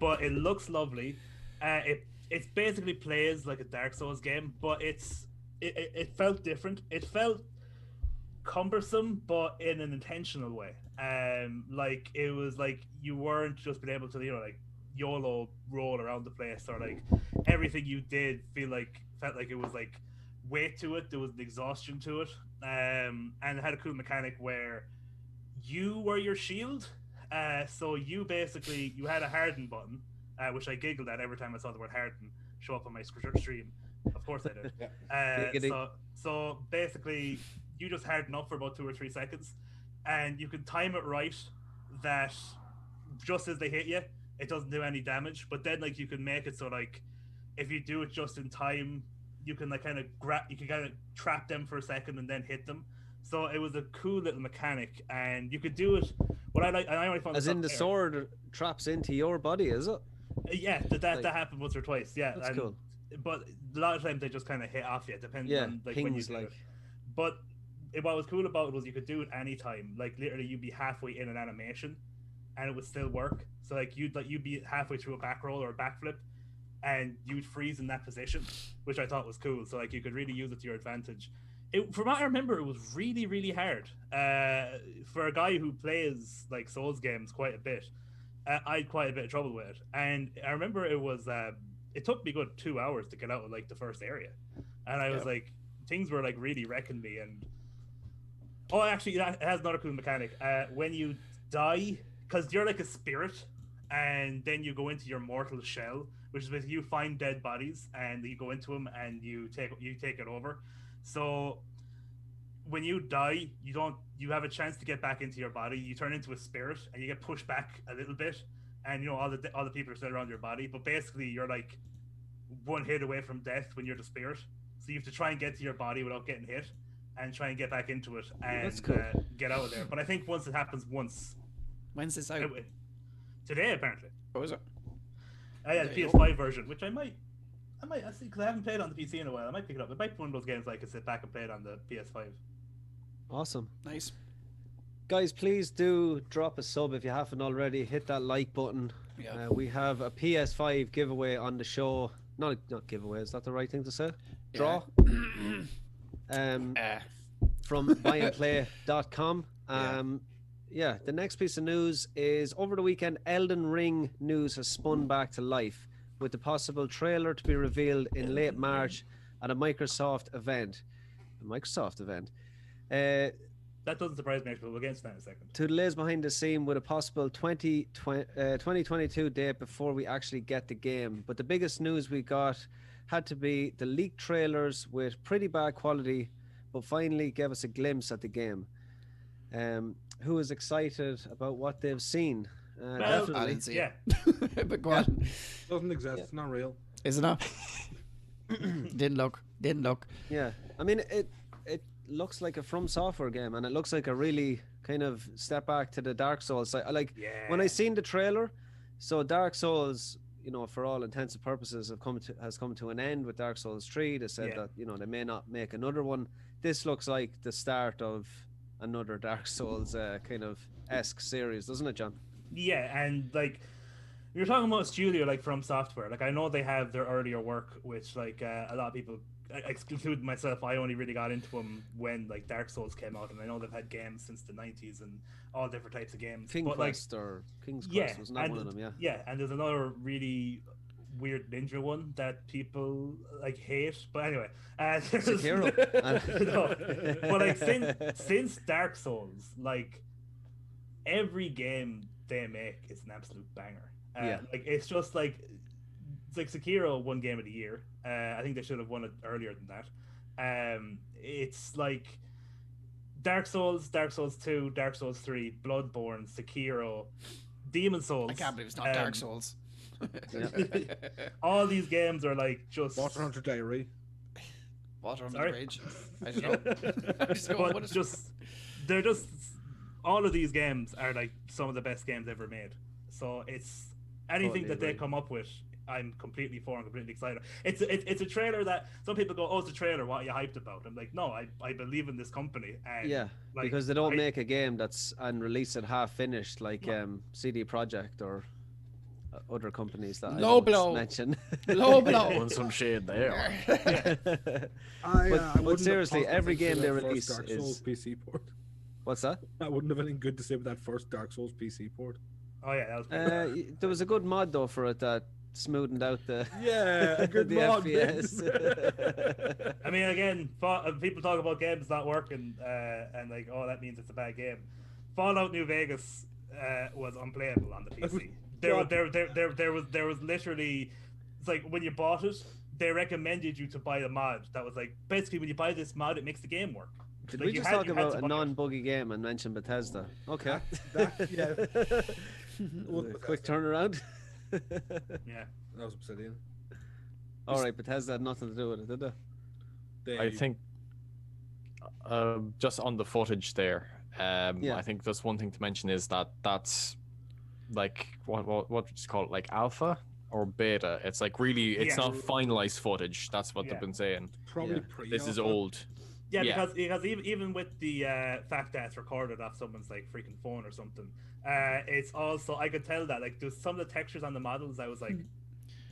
But it looks lovely. It basically plays like a Dark Souls game, but it felt different. It felt cumbersome, but in an intentional way. It was you weren't just being able to YOLO roll around the place, or everything you did felt like it was weight to it. There was an exhaustion to it, and it had a cool mechanic where you were your shield. So you had a harden button, which I giggled at every time I saw the word harden show up on my stream. Of course I did. So basically, you just harden up for about 2 or 3 seconds, and you can time it right that just as they hit you, it doesn't do any damage. But then you can make it so if you do it just in time, you can kind of trap them for a second and then hit them. So it was a cool little mechanic, and you could do it. What I only found as in the sword traps into your body, is it? Yeah, that happened once or twice. Yeah, that's cool. But a lot of times they just kind of hit off you, depending on pings, when you do it. But what was cool about it was you could do it anytime. Literally, you'd be halfway in an animation, and it would still work. So you'd be halfway through a back roll or a backflip, and you'd freeze in that position, which I thought was cool. So you could really use it to your advantage. From what I remember, it was really, really hard. For a guy who plays Souls games quite a bit, I had quite a bit of trouble with it. And I remember it was it took me good 2 hours to get out of the first area, and I was things were really wrecking me. And actually, it has another cool mechanic. When you die, because you're like a spirit, and then you go into your mortal shell, which is basically you find dead bodies and you go into them and you take it over. So when you die, you have a chance to get back into your body. You turn into a spirit and you get pushed back a little bit, and all the people are still around your body. But basically, you're one hit away from death when you're the spirit. So you have to try and get to your body without getting hit, and try and get back into it and get out of there. But I think once it happens once. When's this out? Today, apparently. Oh, is it? Yeah, the PS5 version, which I might see, because I haven't played on the PC in a while. I might pick it up. It might be one of those games I could sit back and play it on the PS5. Awesome. Nice. Guys, please do drop a sub if you haven't already. Hit that like button. Yeah. We have a PS5 giveaway on the show. Not giveaway, is that the right thing to say? Draw. From buyandplay.com. Yeah, the next piece of news is over the weekend, Elden Ring news has spun back to life with the possible trailer to be revealed in late March at a Microsoft event. Uh, That doesn't surprise me, actually. We'll get into that in a second. to the latest behind the scene with a possible 2022 date before we actually get the game. But the biggest news we got had to be the leaked trailers with pretty bad quality, but finally gave us a glimpse at the game. Who is excited about what they've seen? Well, Definitely. I didn't see Yeah. it. But go on. Doesn't exist. It's not real. Is it not? Didn't look. Yeah, I mean it looks like a From Software game, and it looks like a really kind of step back to the Dark Souls side. When I seen the trailer. So Dark Souls, you know, for all intents and purposes, has come to an end with Dark Souls 3. They said that, you know, they may not make another one. This looks like the start of another Dark Souls kind of esque series, doesn't it, John? Yeah, and like you're talking about a studio like From Software. Like I know they have their earlier work, which like a lot of people, including myself, I only really got into them when like Dark Souls came out, and I know they've had games since the 90s and all different types of games. King's Quest, wasn't that one of them? Yeah, and there's another really weird ninja one that people like hate, but anyway, Sekiro. No, but like since Dark Souls, like every game they make is an absolute banger. Like it's just like Sekiro won Game of the Year. I think they should have won it earlier than that. It's like Dark Souls 2, Dark Souls 3, Bloodborne, Sekiro, Demon Souls. I can't believe it's not Dark Souls. All these games are like just Water Hunter Diary. Water Under the Bridge. I don't know. But they're just all of these games are like some of the best games ever made. So it's anything that they come up with, I'm completely for and completely excited. It's a trailer that some people go, oh, it's a trailer, what are you hyped about? I'm like, no, I believe in this company. And like, because they don't make a game that's and release it half finished like CD Projekt or other companies that Low I blow. mention. Low blow. On some shade there. But seriously, every game they release Dark Souls is PC port. What's that? I wouldn't have anything good to say about that first Dark Souls PC port. Oh yeah, that was pretty bad. There was a good mod though for it that smoothened out the a good the mod. FPS. I mean, again, people talk about games not working, and like, oh, that means it's a bad game. Fallout New Vegas was unplayable on the PC. There was literally, it's like when you bought it, they recommended you to buy a mod that was like, basically when you buy this mod, it makes the game work. Did like we just talk about a non-buggy game and mention Bethesda? Okay. Quick turnaround. Yeah. That was Obsidian. All right, Bethesda had nothing to do with it, did they? I think just on the footage there, I think just one thing to mention is that's like what would you call it, like alpha or beta? It's like really, it's not finalized footage. That's what they've been saying. Probably this is old. Yeah, because even with the fact that it's recorded off someone's like freaking phone or something, it's also, I could tell that like there's some of the textures on the models, I was like,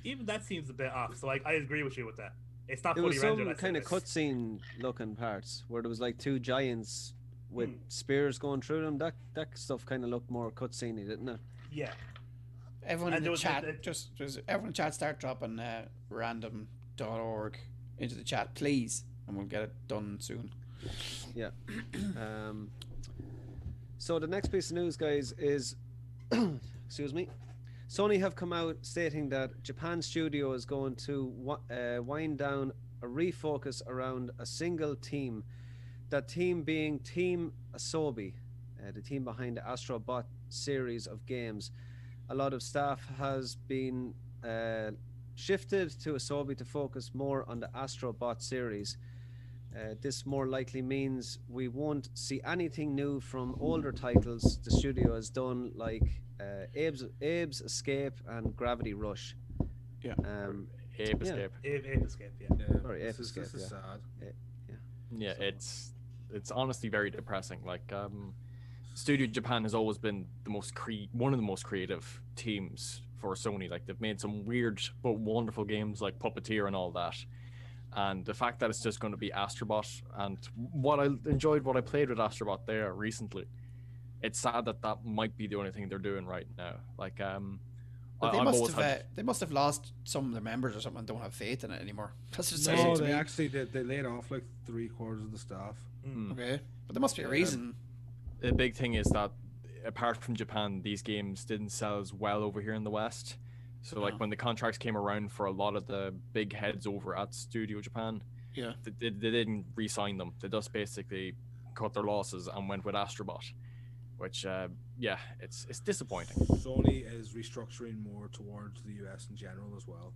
even that seems a bit off. So I agree with you with that. It's not fully rendered. There was some kind of cutscene looking parts where there was like two giants with spears going through them. That stuff kind of looked more cutsceney, didn't it? Yeah. Everyone in the chat, everyone in chat, start dropping random.org into the chat, please, and we'll get it done soon. Yeah. So the next piece of news, guys, is excuse me. Sony have come out stating that Japan studio is going to wind down a refocus around a single team. That team being Team Asobi, the team behind the Astro Bot series of games. A lot of staff has been shifted to Asobi to focus more on the Astro Bot series. This more likely means we won't see anything new from older titles the studio has done, like Abe's Escape and Gravity Rush. Yeah. Abe Escape. Abe Escape, Sorry, Abe Escape. This is sad. Yeah, it's honestly very depressing. Like, Studio Japan has always been one of the most creative teams for Sony. Like, they've made some weird but wonderful games like Puppeteer and all that. And the fact that it's just going to be Astrobot, and what I played with Astrobot there recently, it's sad that that might be the only thing they're doing right now. Like, But I've always they must have lost some of their members or something and don't have faith in it anymore. That's just No, they actually did. They laid off like 3/4 of the staff. Okay, but there must be a reason. The big thing is that apart from Japan, these games didn't sell as well over here in the West. So like when the contracts came around for a lot of the big heads over at Studio Japan, they didn't re-sign them. They just basically cut their losses and went with Astrobot, which it's disappointing. Sony is restructuring more towards the US in general as well.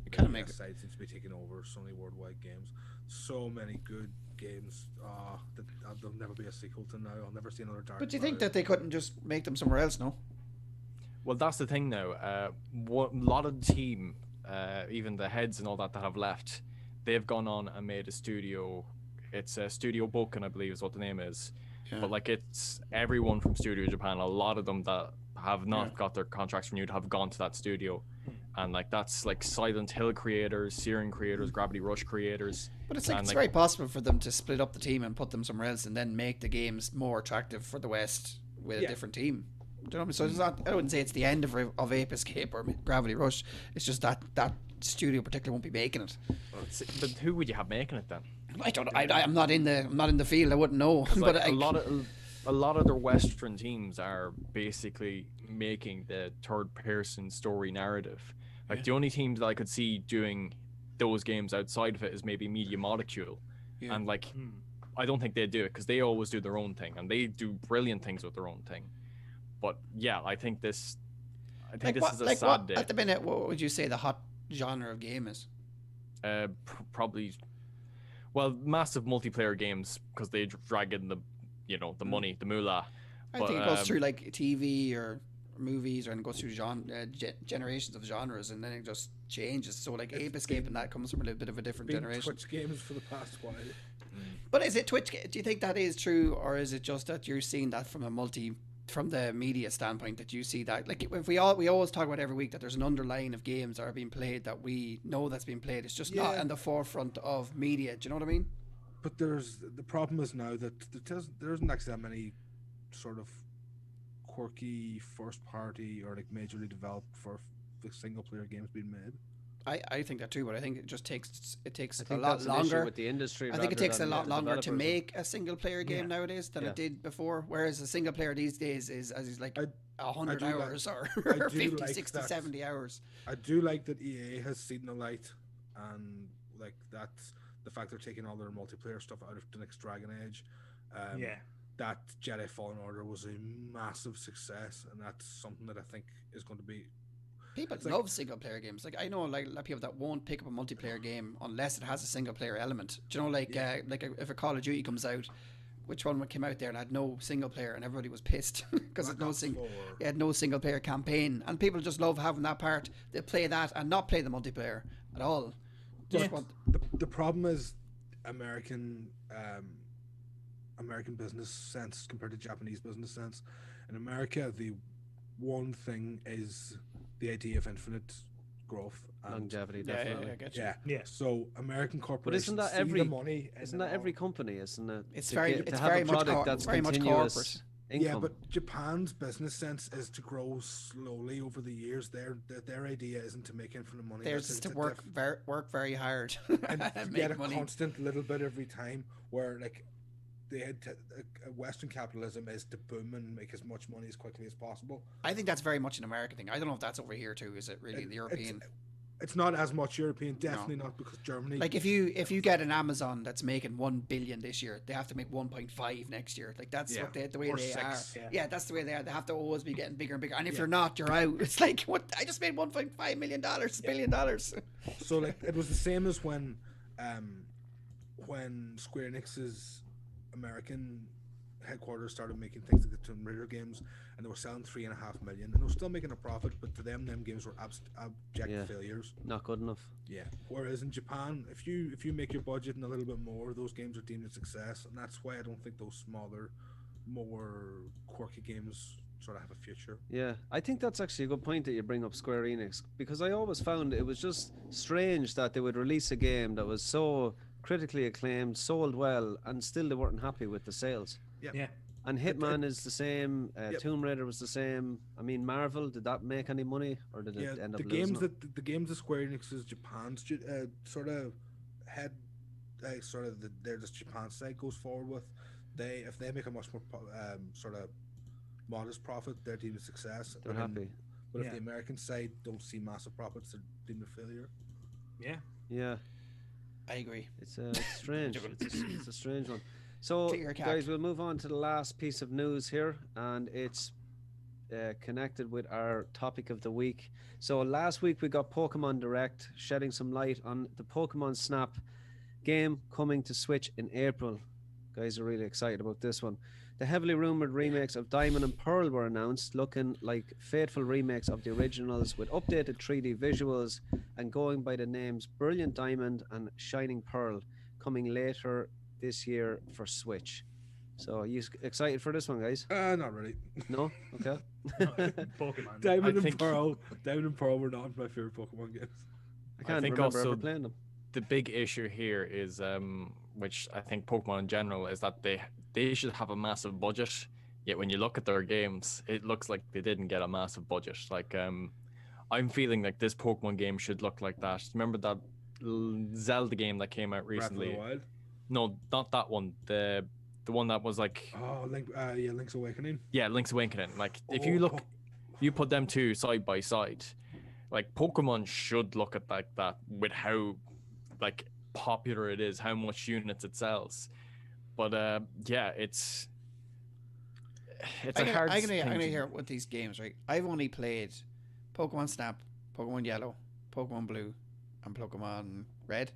It kind of makes it side seems to be taking over Sony Worldwide Games. So many good games that there'll never be a sequel to now. I'll never see another Dark. But do you think that they couldn't just make them somewhere else? No. Well, that's the thing now. A lot of the team, even the heads and all that have left, they've gone on and made a studio. It's a Studio Boken, I believe is what the name is. Yeah. But like it's everyone from Studio Japan, a lot of them that have not got their contracts renewed have gone to that studio. And like that's like Silent Hill creators, Siren creators, Gravity Rush creators. But it's it's very possible for them to split up the team and put them somewhere else and then make the games more attractive for the West with a different team. Do you know what I mean? So it's not, I wouldn't say it's the end of Ape Escape or Gravity Rush. It's just that studio particularly won't be making it. But who would you have making it then? I don't know. I'm not in the field. I wouldn't know. But like, a lot of their Western teams are basically making the third person story narrative. Like the only teams that I could see doing those games outside of it is maybe Media Molecule, and like I don't think they do it because they always do their own thing and they do brilliant things with their own thing. But yeah, I think this is a sad day. At the minute, what would you say the hot genre of game is? Probably, well, massive multiplayer games because they drag in the money, the moolah. I think it goes through like TV or movies, and it goes through generations of genres, and then it just changes. So like Ape Escape and that comes from a little bit of a different generation. Twitch games for the past while. But is it Twitch? Do you think that is true, or is it just that you're seeing that from the media standpoint, that you see that, like, if we always talk about every week that there's an underlying of games that are being played that we know that's being played. It's just not in the forefront of media. Do you know what I mean? But the problem is now that there isn't actually that many sort of quirky first party or like majorly developed for single player games being made. I think that too, but I think it just takes a lot longer with the industry. I think it takes a lot longer to make a single player game nowadays than it did before. Whereas a single player these days is like 100 hours or 50, 60, 70 hours. I do like that EA has seen the light, and like that's the fact they're taking all their multiplayer stuff out of the next Dragon Age. That Jedi Fallen Order was a massive success, and that's something that I think is going to be. People love single player games. Like I know like a lot of people that won't pick up a multiplayer game unless it has a single player element. Do you know, like if a Call of Duty comes out, which one came out there and had no single player, and everybody was pissed because it had no single player campaign, and people just love having that part. They play that and not play the multiplayer at all. The problem is American business sense compared to Japanese business sense. In America, the one thing is the idea of infinite growth and longevity. Definitely. I get you. Yeah. So American corporations, but isn't that every money? Isn't that every company? Isn't it? It's very much corporate. Income. Yeah, but Japan's business sense is to grow slowly over the years. Their idea isn't to make infinite money. Theirs is to work very hard and make get money. A constant little bit every time. Where like they had Western capitalism is to boom and make as much money as quickly as possible. I think that's very much an American thing. I don't know if that's over here too. Is it really the European? It's not as much European, definitely not, because Germany. Like if you get an Amazon that's making 1 billion this year, they have to make 1.5 next year. Like that's what the way they are. Yeah, that's the way they are. They have to always be getting bigger and bigger. And if you're not, you're out. It's like, what? I just made $1.5 million, $1 billion. So like it was the same as when Square Enix's American headquarters started making things like the Tomb Raider games, and they were selling 3.5 million, and they were still making a profit, but to them games were abject failures. Not good enough. Yeah. Whereas in Japan, if you make your budget and a little bit more, those games are deemed a success, and that's why I don't think those smaller, more quirky games sort of have a future. Yeah, I think that's actually a good point that you bring up Square Enix, because I always found it was just strange that they would release a game that was so critically acclaimed, sold well, and still they weren't happy with the sales. Yeah. And Hitman is the same. Yep. Tomb Raider was the same. I mean, Marvel, did that make any money, or did it end up the losing games it? that the games that Square Enix is Japan's sort of head, they're just Japan's side goes forward with. If they make a much more sort of modest profit, they're deemed a success. They're happy. But if the American side don't see massive profits, they're deemed a failure. Yeah. Yeah, I agree. it's strange. It's a strange one. So, Clear cat. guys, we'll move on to the last piece of news here, and it's connected with our topic of the week. So, last week we got Pokemon Direct, shedding some light on the Pokemon Snap game coming to Switch in April. Guys are really excited about this one. The heavily rumored remakes of Diamond and Pearl were announced, looking like faithful remakes of the originals with updated 3D visuals and going by the names Brilliant Diamond and Shining Pearl, coming later this year for Switch. So, are you excited for this one, guys? Not really. No? Okay. Pokemon. Diamond I think- and Pearl were not my favorite Pokemon games. I can't think remember also ever playing them. The big issue here is, which I think Pokemon in general, is that they should have a massive budget. Yet when you look at their games, it looks like they didn't get a massive budget. Like, I'm feeling like this Pokemon game should look like that. Remember that Zelda game that came out recently? Breath of the Wild. No, not that one. The one that was like, Oh, Link's Awakening. yeah, Link's Awakening. Like, if Oh, you look, you put them two side by side, like Pokemon should look at like that with how like popular it is, how much units it sells. But yeah, it's a hard I'm thing gonna to- hear with these games, right? I've only played Pokemon Snap, Pokemon Yellow, Pokemon Blue, and Pokemon Red.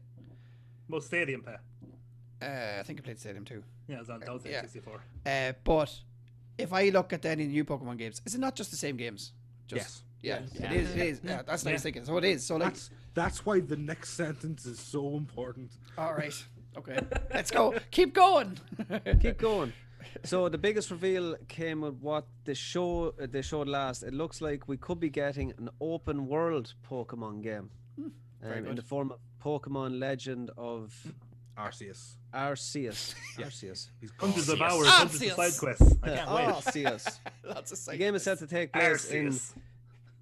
Most Stadium Pet. I think I played Stadium too. Yeah, it was on Delta Yeah. 64. But if I look at any new Pokemon games, is it not just the same games? Yes. Yeah, Yeah. it is. It is. Yeah, that's what I was thinking. So it is. So like, That's why the next sentence is so important. all right, okay, let's go. Keep going. Keep going. So the biggest reveal came with what they showed last. It looks like we could be getting an open world Pokemon game very in good. the form of Pokemon Legend of Arceus. Arceus. Arceus. He's Hundreds of Arceus. hours, hundreds of side Arceus. quests. I can't wait. Arceus. Lots of The sight. game is set to take place in, Arceus.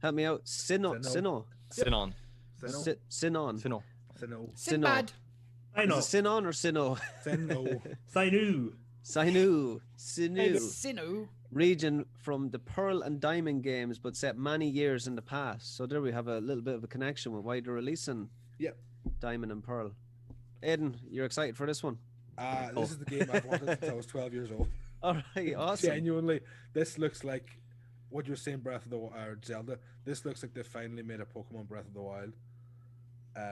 help me out, Sinnoh. Sinnoh. Sinon. Sinnoh. Sinnoh. Sinnoh. Sinnoh. Sinbad. I know. Is it Sinnoh or Sinnoh? Sinnoh. Sainu. Sinnoh. Sinnoh. Region from the Pearl and Diamond games, but set many years in the past. So there we have a little bit of a connection with why they're releasing Yep. Diamond and Pearl. Aiden, you're excited for this one? This is the game I've wanted since I was 12 years old. All right, awesome. Genuinely, this looks like what you were saying, Breath of the Wild, or Zelda. This looks like they finally made a Pokemon Breath of the Wild.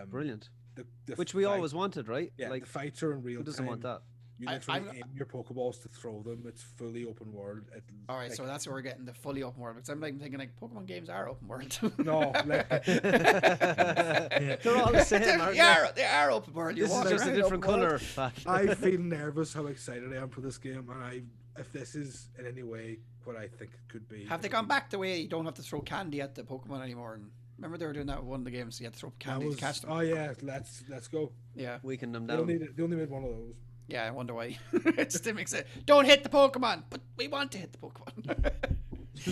Brilliant. The Which we fight- always wanted, right? Yeah, like, the fights are in real who doesn't time. want that? You I- literally I'm- aim your Pokeballs to throw them. It's fully open world. All right, so that's where we're getting the fully open world. Because I'm like thinking like Pokemon games are open world. no, like They're all the same, aren't They are open world. You This is walk just a around different open world. color. I feel nervous how excited I am for this game, and if this is in any way what I think it could be. Have they gone back the way you don't have to throw candy at the Pokemon anymore? And remember they were doing that with one of the games. You had to throw That candy was, to catch them. oh yeah, let's go. Yeah, Weaken them They down. only made one of those. yeah. I wonder why. It just didn't make sense. Don't hit the Pokemon, but we want to hit the Pokemon.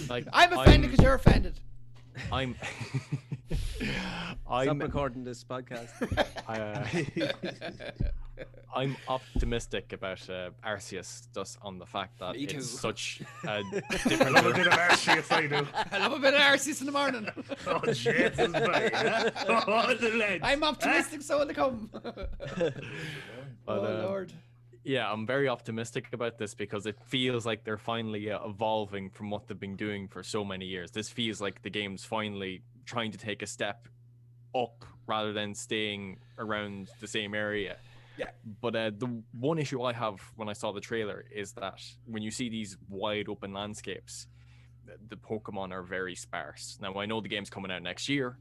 Like, I'm offended because you're offended. I'm. Stop recording this podcast. I'm optimistic about Arceus just on the fact that Me too. it's such a I different. love a bit of Arceus, I do. I love a bit of Arceus in the morning. Oh, Jesus, buddy. Huh? Oh, the legs. I'm optimistic, so will they come. But, Oh Lord. Yeah, I'm very optimistic about this because it feels like they're finally evolving from what they've been doing for so many years. This feels like the game's finally trying to take a step up rather than staying around the same area. Yeah. But the one issue I have when I saw the trailer is that when you see these wide open landscapes, the Pokemon are very sparse. Now, I know the game's coming out next year,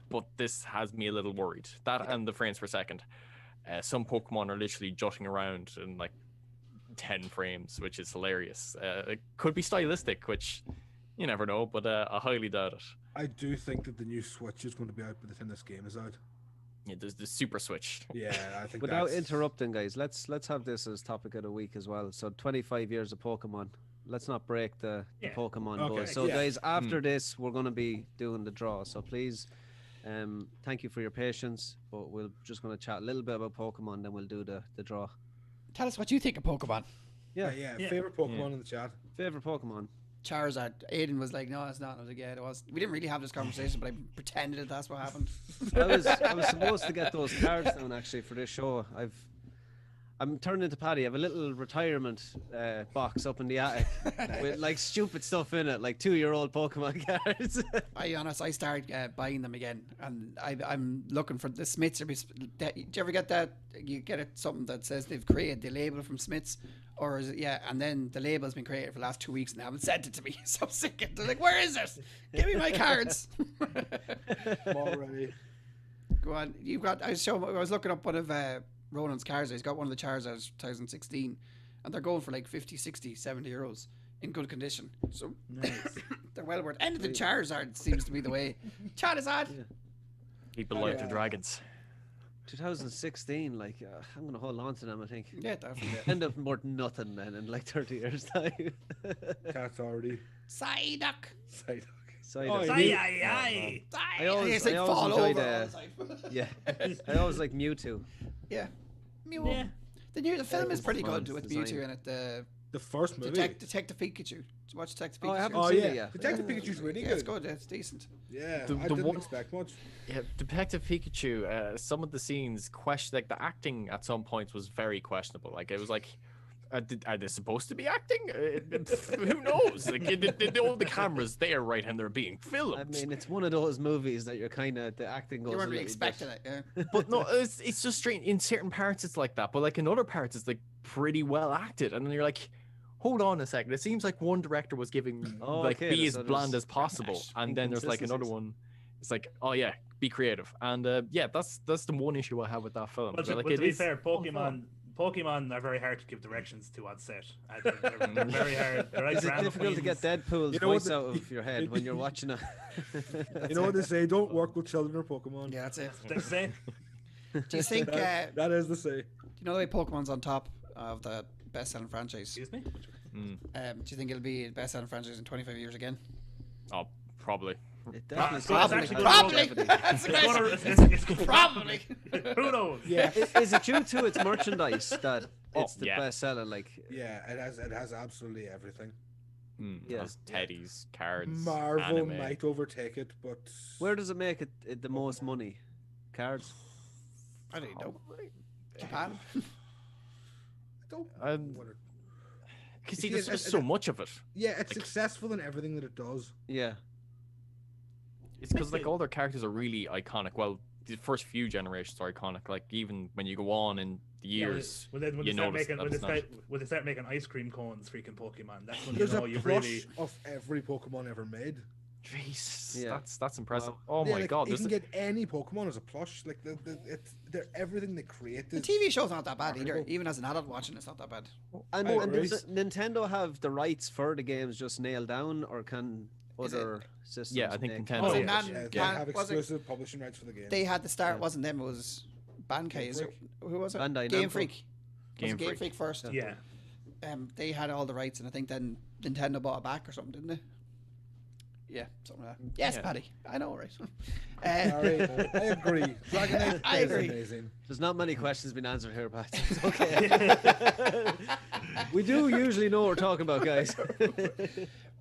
but this has me a little worried. That and the frames per second. Some Pokemon are literally jutting around in like 10 frames, which is hilarious. It could be stylistic, which you never know, but I highly doubt it. I do think that the new Switch is going to be out by the time this game is out. Yeah, there's the Super Switch. Yeah, I think Without that's... interrupting, guys, let's have this as topic of the week as well. So 25 years of Pokemon. Let's not break the Pokemon Okay, buzz. So yeah. guys, after this, we're going to be doing the draw. So please, thank you for your patience. But we're just going to chat a little bit about Pokemon, then we'll do the draw. Tell us what you think of Pokemon. Yeah, Favorite Pokemon in the chat. favorite Pokemon. Charizard. Aiden was like, no, it's not. I was like, yeah, it was. We didn't really have this conversation, but I pretended that that's what happened. I was supposed to get those cards down actually for this show. I'm turning into Paddy. I have a little retirement box up in the attic with like stupid stuff in it, like 2-year-old Pokemon cards. I be honest, I started buying them again, and I'm looking for the Smiths. Do you ever get that? You get it something that says they've created the label from Smiths, or is it and then the label's been created for the last 2 weeks and they haven't sent it to me. So I'm sick of it. They're like, where is it? Give me my cards. Already. Go on. You got. I was looking up one of Ronan's cards. He's got one of the Charizards 2016, and they're going for like 50, 60, 70 euros in good condition. So they're well worth. Anything Charizard seems to be the way. Charizard. Yeah. People like the dragons. 2016, like I'm gonna hold on to them. I think. Yeah, definitely. End up more than nothing then in like 30 years time. Cat's already. Psyduck. Psyduck. Psyduck. I always fall enjoyed, over. Yeah, I always like Mewtwo. Yeah. Mew. Yeah. The film is pretty fun good with design. Mewtwo in it. The first movie. Detective Pikachu. Did you watch Detective Pikachu? Oh, I haven't Oh seen yeah, it yet. Detective Pikachu's really Yeah, good. it's good. It's decent. Yeah, The I didn't one- expect much. Yeah, Detective Pikachu. Some of the scenes, like the acting at some points was very questionable. Like it was like, are they supposed to be acting? Who knows? Like all the cameras there, right, and they're being filmed. I mean, it's one of those movies that you're kind of the acting goes. You weren't a really little bit- expecting it, yeah. But no, it's just strange. In certain parts, it's like that, but like in other parts, it's like pretty well acted, and then you're like, hold on a second. It seems like one director was giving Oh, like okay, be as so bland there's as possible, and then there's like another one. It's like, oh yeah, be creative, and yeah, that's the one issue I have with that film. But, Like, to be is fair, fun film. Pokemon are very hard to give directions to on set. They're very hard. They're like Is it drama difficult to get queens. Deadpool's You know what voice the- out of your head when you're watching it? You know what they say? Don't work with children or Pokemon. Yeah, that's it. They say, Do you think, That is the say. do you know the way Pokemon's on top of the best-selling franchise? excuse me. Mm. Do you think it'll be the best-selling franchise in 25 years again? Oh, probably. It definitely Probably. seems Probably. like it. That's It's gonna- it's Probably. Who knows? Yeah, Is it due to its merchandise that it's the yeah. best selling? Like, yeah. It has absolutely everything. Yeah. Has teddies, cards, Marvel anime. might overtake it, but where does it make it the most money? Cards. I don't know. Japan? I don't. wonder- Because See, there's it- just it- so much of it. Yeah, it's successful in everything that it does. Yeah. It's because like all their characters are really iconic. Well, the first few generations are iconic. Like even when you go on in the years, When they you start notice making that when it's they start making ice cream cones, freaking Pokemon. That's when There's you know a you've plush really. of every Pokemon ever made. jeez, Yeah. that's impressive. Wow. Oh Yeah, my like, god, you there's can get any Pokemon as a plush. Like they're everything they create. The is- TV show's not that bad either. Incredible. Even as an adult watching, it's not that bad. And, Oh, and right. does Nintendo have the rights for the games just nailed down, or can Is it- other systems? Yeah, I think make- Nintendo. Was it yeah. Nan- Yeah, they Can- have was it- exclusive publishing rights for the game. They had the start, Yeah. wasn't them? It was Bandai. Is it? Who was it? Bandai Game Namco. Freak. Was Game it Game Freak. Freak first? Yeah. They had all the rights, and I think then Nintendo bought it back or something, didn't they? Yeah, something like that. Yes, Yeah. Paddy. I know, right? Sorry, I agree. Dragon Age I is agree. amazing. There's not many questions been answered here, Pat. It's okay. We do usually know what we're talking about, guys.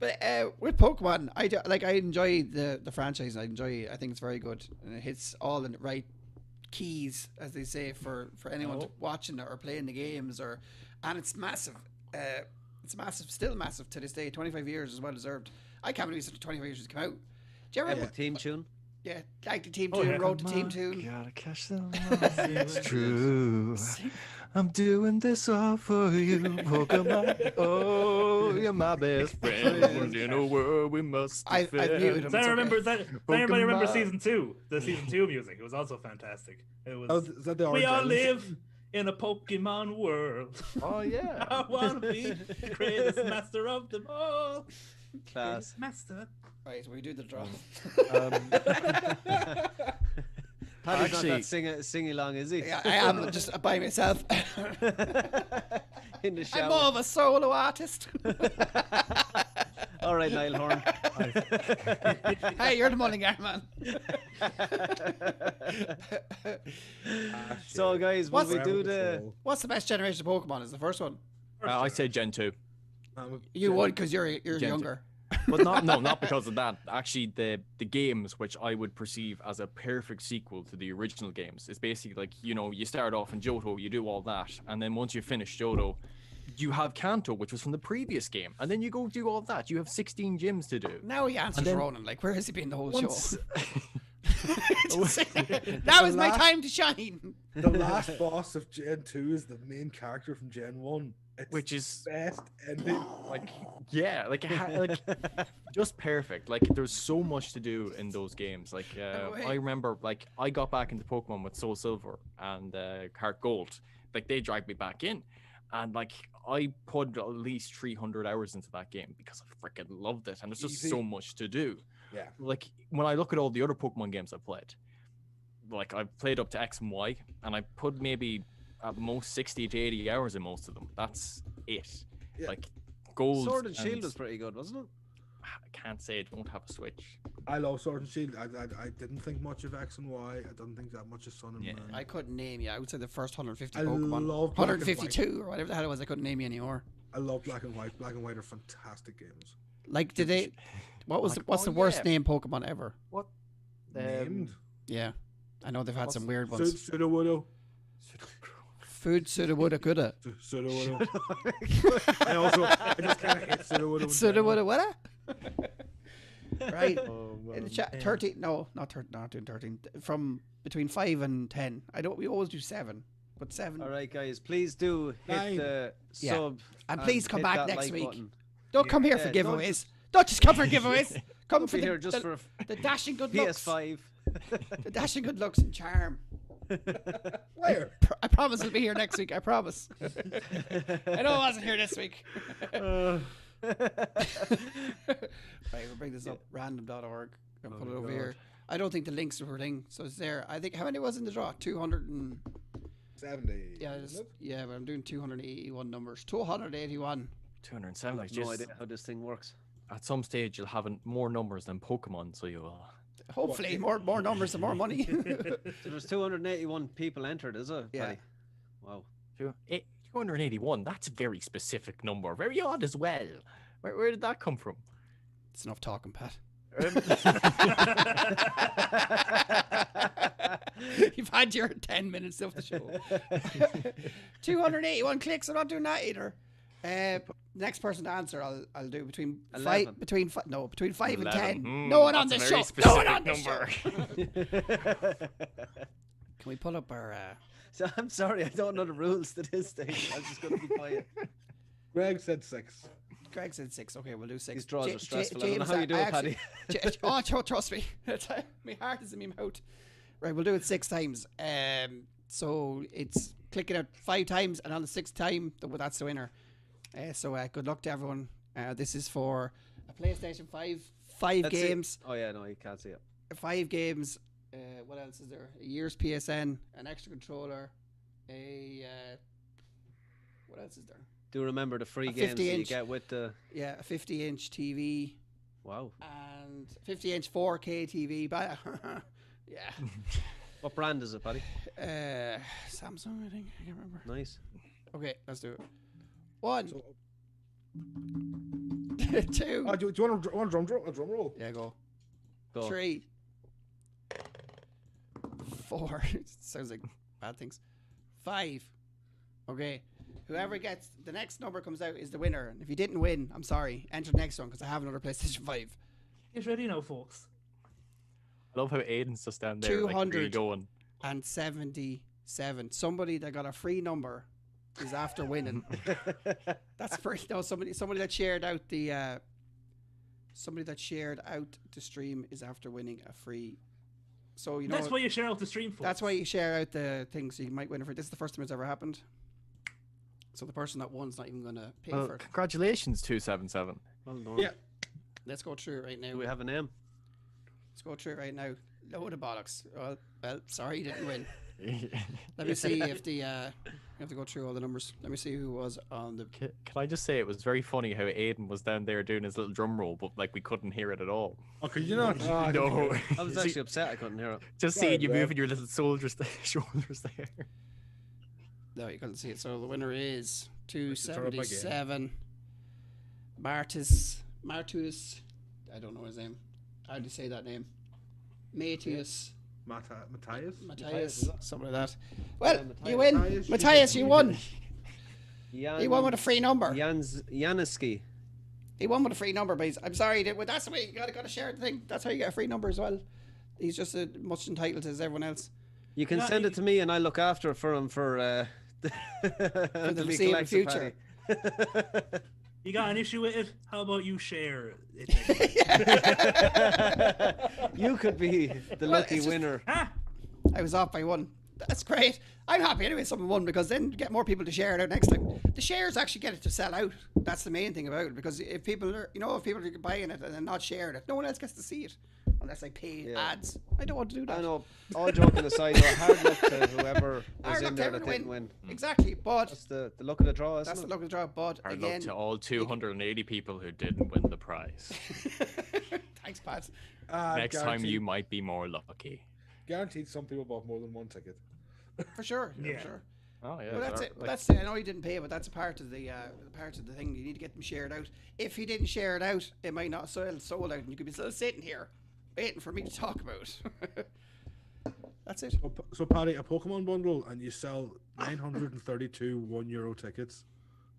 But with Pokemon, I enjoy the franchise. I think it's very good, and it hits all the right keys, as they say, for anyone watching it or playing the games, and it's massive. It's massive, still massive to this day. 25 years is well deserved. I can't believe it's 25 years it's come out. Do you ever? Epic Team Tune. Yeah, like the Team Oh, Tune, yeah. wrote the Team Tune. Gotta catch them. It's true. I'm doing this all for you, Pokemon. Oh, you're my best friend. In a world we must I've muted him. So I It's remember okay. that. Anybody remember Pokemon. season 2? The season 2 music. It was also fantastic. It was. Oh, is that the We Orange all Islands? live in a Pokemon world. Oh yeah. I wanna be the greatest master of them all. Class. Greatest master. Right, we do the draw. Paddy's Actually- not that sing along, is he? Yeah, I am just by myself. In the I'm shower. more of a solo artist. All right, Niall Horn. Hey, you're the Mullingar man. So, guys, will we do the? What's the best generation of Pokemon? Is the first one? I say Gen 2. You would because you're Gen younger. But not because of that. Actually, the games, which I would perceive as a perfect sequel to the original games, it's basically like, you know, you start off in Johto, you do all that, and then once you finish Johto, you have Kanto, which was from the previous game, and then you go do all that. You have 16 gyms to do. Now he answers then- Ronan. Like, where has he been the whole Once- Now is my time to shine. The last boss of Gen 2 is the main character from Gen 1. It's Which is best ending. like, yeah, like just perfect. Like, there's so much to do in those games. Like, I remember, like, I got back into Pokemon with Soul Silver and Heart Gold. Like, they dragged me back in, and like, I put at least 300 hours into that game because I freaking loved it, and there's just Easy. so much to do. Yeah. Like, when I look at all the other Pokemon games I played, like, I've played up to X and Y, and I put maybe at most 60 to 80 hours in most of them. That's it. Yeah. Like, Gold Sword and Shield was pretty good, wasn't it? I can't say it won't have a Switch. I love Sword and Shield. I didn't think much of X and Y. I don't think that much of Sun and Yeah. Moon. I couldn't name you. I would say the first 150 I Pokemon. love Black and 152 or whatever the hell it was. I couldn't name you anymore. I love Black and White. Black and White are fantastic games. Like, did they? What's Like, the oh, worst yeah. name Pokemon ever? What? Named. Yeah, I know they've had some weird ones. Sudowoodo. Food Sudowoodo Gooda. Sudowoodo. I just kind of hate Sudowoodo. Sudowoodo what? Right. Oh, In the chat, 13. No, not doing 13. From between 5 and 10. We always do 7, but 7. All right, guys, please do hit 9. the Yeah. sub. And please come hit back that next like week. button. Don't come here for Yeah, don't giveaways. Don't just come for giveaways. Come Don't for be here just the, for the dashing good looks. PS5. The dashing good looks and charm. Where? I promise I'll be here next week. I promise. I know I wasn't here this week. Right, we'll bring this up. Random.org. And put it over here. I don't think the links were thing, so it's there. I think how many was in the draw? 200 and 70. yeah, yeah. But I'm doing 281 numbers. 281. 207. Like, no just idea how this thing works. at some stage you'll have more numbers than Pokemon, so you'll. Hopefully, more numbers and more money. So there's 281 people entered, is it? Yeah. Paddy? Wow. 281. That's a very specific number. Very odd as well. Where did that come from? It's enough talking, Pat. You've had your 10 minutes of the show. 281 clicks. I'm not doing that either. Next person to answer, I'll do between 11. between 5 and 10. Mm, No one on that's the a show. very No one on the specific show. Can we pull up our? So I'm sorry, I don't know the rules to this thing. I'm just going to be quiet. Greg said 6. Greg said 6. Okay, we'll do 6. These draws are stressful. I James, don't know how you do I it, Paddy. trust me. My heart is in my mouth. Right, we'll do it 6 times. So it's click it out 5 times, and on the 6th time, that's the winner. So good luck to everyone. This is for a PlayStation 5. 5 That's games. it. Oh, yeah, no, you can't see it. 5 games. What else is there? A year's PSN, an extra controller, what else is there? Do remember the free A games that you 50-inch. get with the. Yeah, a 50-inch TV Wow. and 50-inch 4K TV. But yeah, What brand is it, Paddy? Samsung, I think. I can't remember. Nice. Okay, let's do it. 1, So, 2. do you want a drum roll? Yeah, go. Go. 3, 4. Sounds like bad things. 5. Okay. Whoever gets the next number comes out is the winner. And if you didn't win, I'm sorry. Enter the next one because I have another PlayStation 5. Get ready now, folks. I love how Aiden's just down there, like, really 200. going. And 77. Somebody that got a free number is after winning. That's pretty. No, somebody that shared out the stream is after winning a free. So you know That's why you share out the stream, folks. that's why you share out the thing so you might win it for. This is the first time it's ever happened. So the person that won's not even gonna pay Well, for it. congratulations, 277. Well done. Yeah. Let's go through it right now. Do we have a name? Let's go through it right now. Load of bollocks. Well, sorry, you didn't win. Let me see if the I have to go through all the numbers. Let me see who was on the. Can I just say it was very funny how Aiden was down there doing his little drum roll, but like we couldn't hear it at all. Oh, could you not? No, I was actually upset I couldn't hear it. just Sorry, seeing you man. moving your little shoulders there. No, you couldn't see it. So the winner is turn up again. 277. Martus. I don't know his name. How do you say that name? Matthias. Matthias? Something like that. Well, Matthias. you win. Matthias, Matthias, you won. Jan, He won with a free number. Janiski. He won with a free number, but I'm sorry. That's the way you gotta share the thing. That's how you get a free number as well. He's just as much entitled as everyone else. You can send it to me and I look after it for him for For to the be foreseeable collected, future. Paddy. You got an issue with it? How about you share it? You could be the lucky it's just- winner. Huh? I was off by one. That's great. I'm happy anyway someone won, because then get more people to share it out next time. The shares actually get it to sell out. That's the main thing about it, because if people are, if people are buying it and then not sharing it, no one else gets to see it unless they pay ads. I don't want to do that. I know. All joking aside, though, hard luck to whoever was Hard in luck to there that everyone didn't win. Exactly, but That's the luck of the draw, isn't that's the it? luck of the draw. But Hard again, luck to all 280 people who didn't win the prize. thanks, Pat. Next time Guaranteed- you might be more lucky. Guaranteed some people bought more than one ticket. For sure. Yeah. For sure. Oh yeah. Well, that's sure. it. Like, That's it. I know he didn't pay, but that's a part of the thing. You need to get them shared out. If he didn't share it out, it might not sold out, and you could be still sitting here waiting for me to talk about. That's it. So Paddy, a Pokemon bundle, and you sell 932 €1 tickets.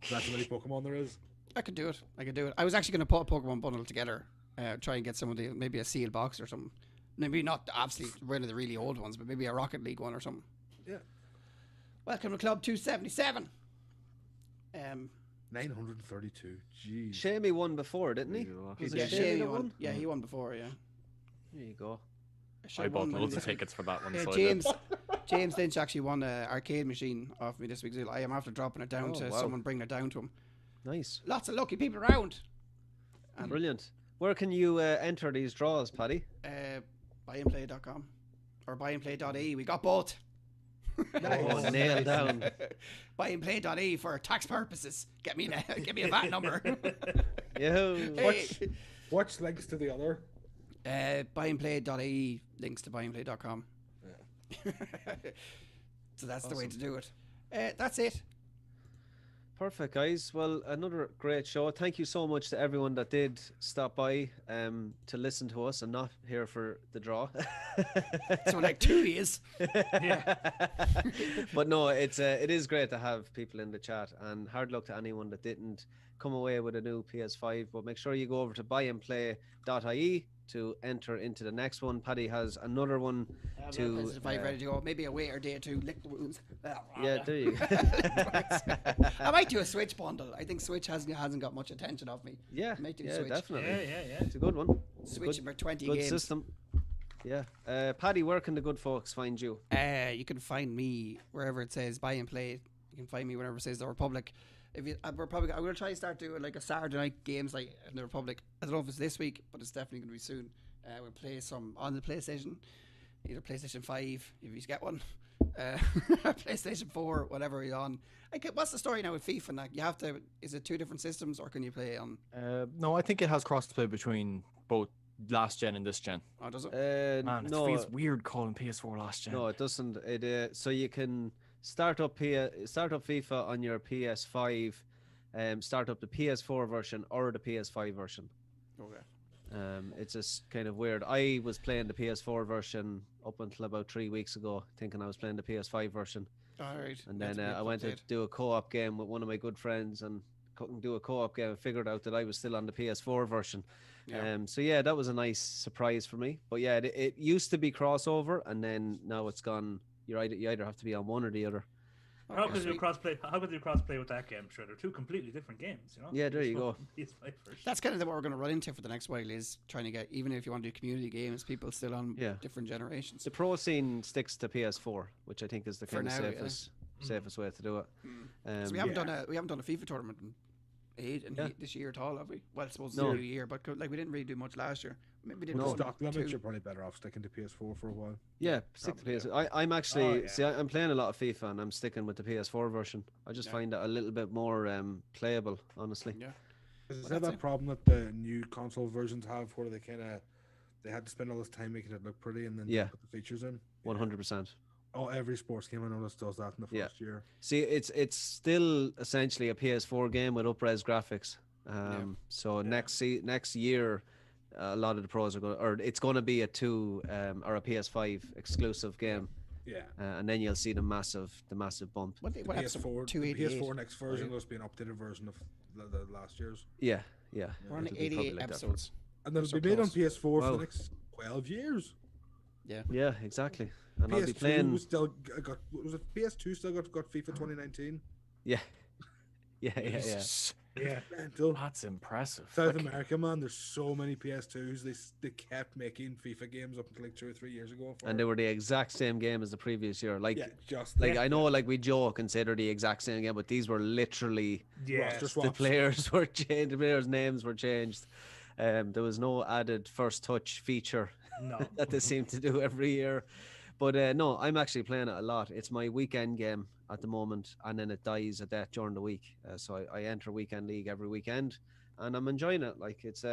That's how many Pokemon there is. I could do it. I was actually going to put a Pokemon bundle together, try and get some of the, maybe a sealed box or something. Maybe not absolutely one of the really old ones, but maybe a Rocket League one or something. Yeah. Welcome to Club 277. 932. Jeez. Shamey won before, didn't he? Was it Yeah, Shamey Shay that won. won? Yeah, he won before. Yeah. There you go. Shay I bought won loads when- of tickets for that one. Yeah, so I did. James Lynch actually won an arcade machine off me this week. I am after dropping it down Oh, to wow. someone bringing it down to him. Nice. Lots of lucky people around. Brilliant. Where can you enter these draws, Paddy? Buyandplay.com or buyandplay.e. We got both. Oh, nailed down. Buyandplay.e for tax purposes. Get me a VAT number. Yo. Hey. What's links to the other? Buyandplay.e links to buyandplay.com. So that's the way to do it. That's it. Perfect, guys. Well, another great show. Thank you so much to everyone that did stop by to listen to us and not here for the draw. So like 2 years. But no, it is great to have people in the chat, and hard luck to anyone that didn't come away with a new PS5. But make sure you go over to buyandplay.ie to enter into the next one. Paddy has another one to If I'm ready to go, maybe a wait or day or two, lick the wounds. yeah, there you go. I might do a Switch bundle. I think Switch hasn't got much attention off me. Yeah, I might do yeah, Switch. definitely. Yeah. It's a good one. Switch Good- about 20 Good games. system. Yeah. Paddy, where can the good folks find you? You can find me wherever it says buy and play. You can find me wherever it says the Republic. If you, I'm going to try and start doing like a Saturday night games like in the Republic. I don't know if it's this week, but it's definitely going to be soon. We'll play some on the PlayStation, either PlayStation 5 if you get one, PlayStation 4, whatever you're on. What's the story now with FIFA and that? You have to. Is it two different systems or can you play on? No, I think it has crossplay between both last gen and this gen. Oh, does it? Man, it no, feels weird calling PS4 last gen. no, it doesn't. It so you can start up FIFA on your PS5, start up the PS4 version or the PS5 version. Okay. It's just kind of weird. I was playing the PS4 version up until about 3 weeks ago, thinking I was playing the PS5 version, All right. and then I went to do a co-op game with one of my good friends and couldn't do a co-op game and figured out that I was still on the PS4 version. Yeah. So yeah, that was a nice surprise for me. But yeah, it used to be crossover, and then now it's gone. You either have to be on one or the other. How could you crossplay? How could you crossplay with that game? Sure, they're two completely different games. You know. Yeah, there you go. PS5 version. That's kind of what we're going to run into for the next while is trying to get, even if you want to do community games, people still on Yeah. different generations. The pro scene sticks to PS4, which I think is the For kind of now, yeah. safest way to do it. 'Cause we haven't done a FIFA tournament in this year at all, have we? Well, I suppose No. it's a new year, but like we didn't really do much last year. Maybe we did No. one, Stock that makes two. you probably better off sticking to PS4 for a while. Yeah, stick to probably, PS. I'm actually yeah. see. I'm playing a lot of FIFA, and I'm sticking with the PS4 version. I just find it a little bit more playable, honestly. Yeah. Is Well, that that's it. problem that the new console versions have, where they had to spend all this time making it look pretty and then Yeah. put the features in? 100%. Oh, every sports game I noticed does that in the Yeah. first year. See, it's still essentially a PS4 game with up-res graphics. So next year, a lot of the pros are going, or it's going to be a or a PS5 exclusive game, Yeah. and then you'll see the massive bump. What The happened to PS4, the 288? PS4 next version will be an updated version of the last year's. Yeah. We're on It'll be probably 88 like that. episodes. And it'll So be made on close. PS4 for Wow. the next 12 years. Yeah, exactly. And I'll be PS2 playing. still got, was it PS2 still got FIFA 2019? Yeah. Yeah. Mental. That's impressive. South Like, America, man, there's so many PS2s. They kept making FIFA games up until like 2 or 3 years ago. And they were the exact same game as the previous year. Like, yeah, just like I know, like we joke and say they're the exact same game, but these were literally Yeah. roster the swaps. players were changed. The players' names were changed. There was no added first touch feature No. that they seem to do every year. But no, I'm actually playing it a lot. It's my weekend game at the moment, and then it dies a death during the week. So I enter Weekend League every weekend, and I'm enjoying it. Like it's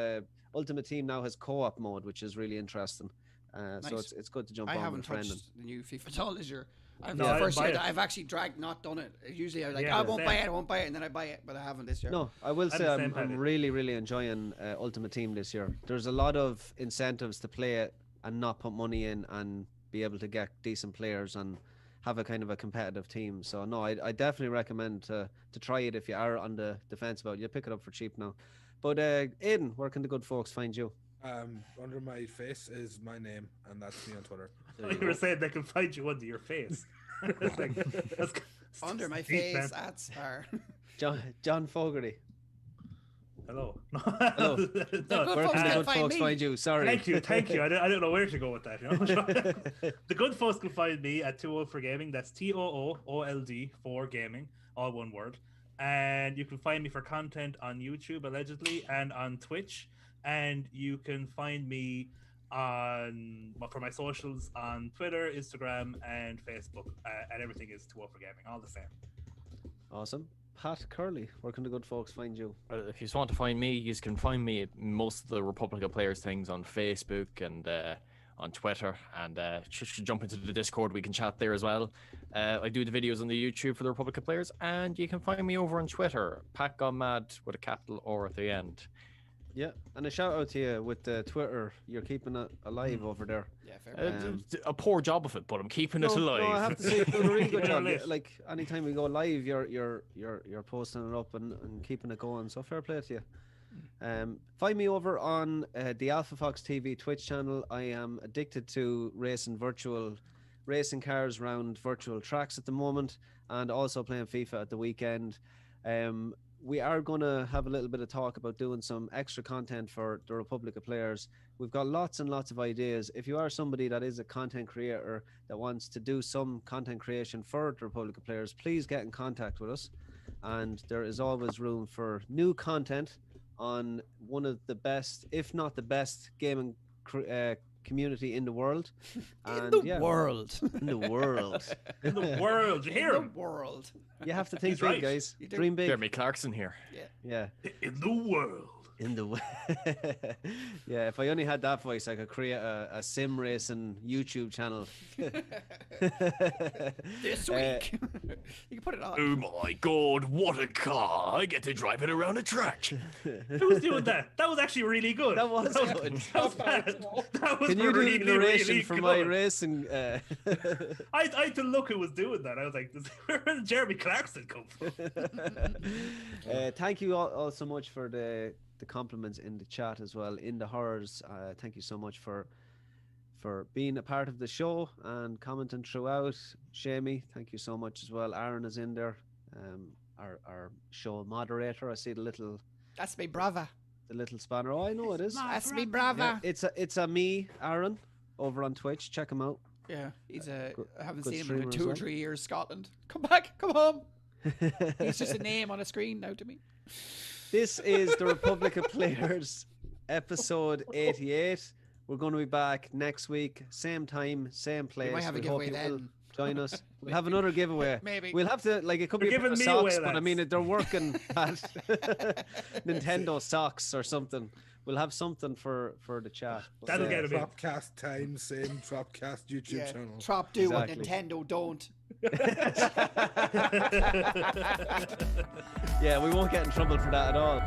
Ultimate Team now has co-op mode, which is really interesting. So Nice. it's good to jump I on with haven't a friend. touched the new FIFA at all this year. I've No, the I first buy year it. that I've actually not done it. Usually I'm like, Yeah, I the won't same. buy it, and then I buy it, but I haven't this year. No, I will I'm say the I'm same, Paddy. really enjoying Ultimate Team this year. There's a lot of incentives to play it and not put money in and be able to get decent players and have a kind of a competitive team. So no, I definitely recommend to try it if you are on the defense about it. You pick it up for cheap now. But Aidan, where can the good folks find you? Under my face is my name, and that's me on Twitter. There You were saying they can find you under your face. It's like, that's Under my deep, man. face, that's far. John Fogarty. Hello. Hello. Good Where folks can the can't good find folks me. find you? Sorry. Thank you. I don't know where to go with that. You know? The good folks can find me at 20 for Gaming. That's TOOOLD for Gaming, all one word. And you can find me for content on YouTube, allegedly, and on Twitch. And you can find me for my socials on Twitter, Instagram, and Facebook. And everything is 20 for Gaming, all the same. Awesome. Pat Curley, where can the good folks find you? if you just want to find me, you can find me at most of the Republic of Players things on Facebook and on Twitter, and should jump into the Discord. We can chat there as well. I do the videos on the YouTube for the Republic of Players, and you can find me over on Twitter, Pat Gone Mad with a capital R at the end. Yeah, and a shout out to you with Twitter. You're keeping it alive over there. Yeah, fair. A poor job of it, but I'm keeping it alive. No, I have to say, you're doing a really good job. Lit. Like anytime we go live, you're posting it up and keeping it going. So fair play to you. Find me over on the Alpha Fox TV Twitch channel. I am addicted to racing cars around virtual tracks at the moment, and also playing FIFA at the weekend. We are going to have a little bit of talk about doing some extra content for the Republic of Players. We've got lots and lots of ideas. If you are somebody that is a content creator that wants to do some content creation for the Republic of Players, please get in contact with us. And there is always room for new content on one of the best, if not the best, gaming community in the world. In the world. In the world. In the world, you hear In him? the world. You have to think He's big, right. guys. You do. Dream big. Jeremy Clarkson here. Yeah. In the world. In the yeah, if I only had that voice, I could create a sim racing YouTube channel. This week. You can put it on. Oh my god, what a car! I get to drive it around a track. Who was doing that? That was actually really good. That was good. That was bad. That was Can you really, do the narration really for good. my racing? I had to look who was doing that. I was like, where did Jeremy Clarkson come from? Thank you all so much for the compliments in the chat as well. In the horrors, thank you so much for being a part of the show and commenting throughout. Shamey, thank you so much as well. Aaron is in there, our show moderator. I see the little That's me, brava. spanner. Oh, I know it is. That's me, brava. Yeah, it's a me, Aaron, over on Twitch. Check him out. Yeah, he's I haven't good seen him in streamer as 2 or well. 3 years. Scotland, come back, come home. He's just a name on a screen now to me. This is the Republic of Players, episode 88. We're going to be back next week, same time, same place. We might have a We hope giveaway you will then. join us. We'll have another giveaway. Maybe. We'll have to, like, it could You're be a pair giving of me away, socks, but I lads. mean, they're working at Nintendo socks or something. We'll have something for the chat. That'll get him in. TROP-Cast time, same TROP-Cast YouTube channel. Trop do what Exactly. Nintendo don't. Yeah, we won't get in trouble for that at all.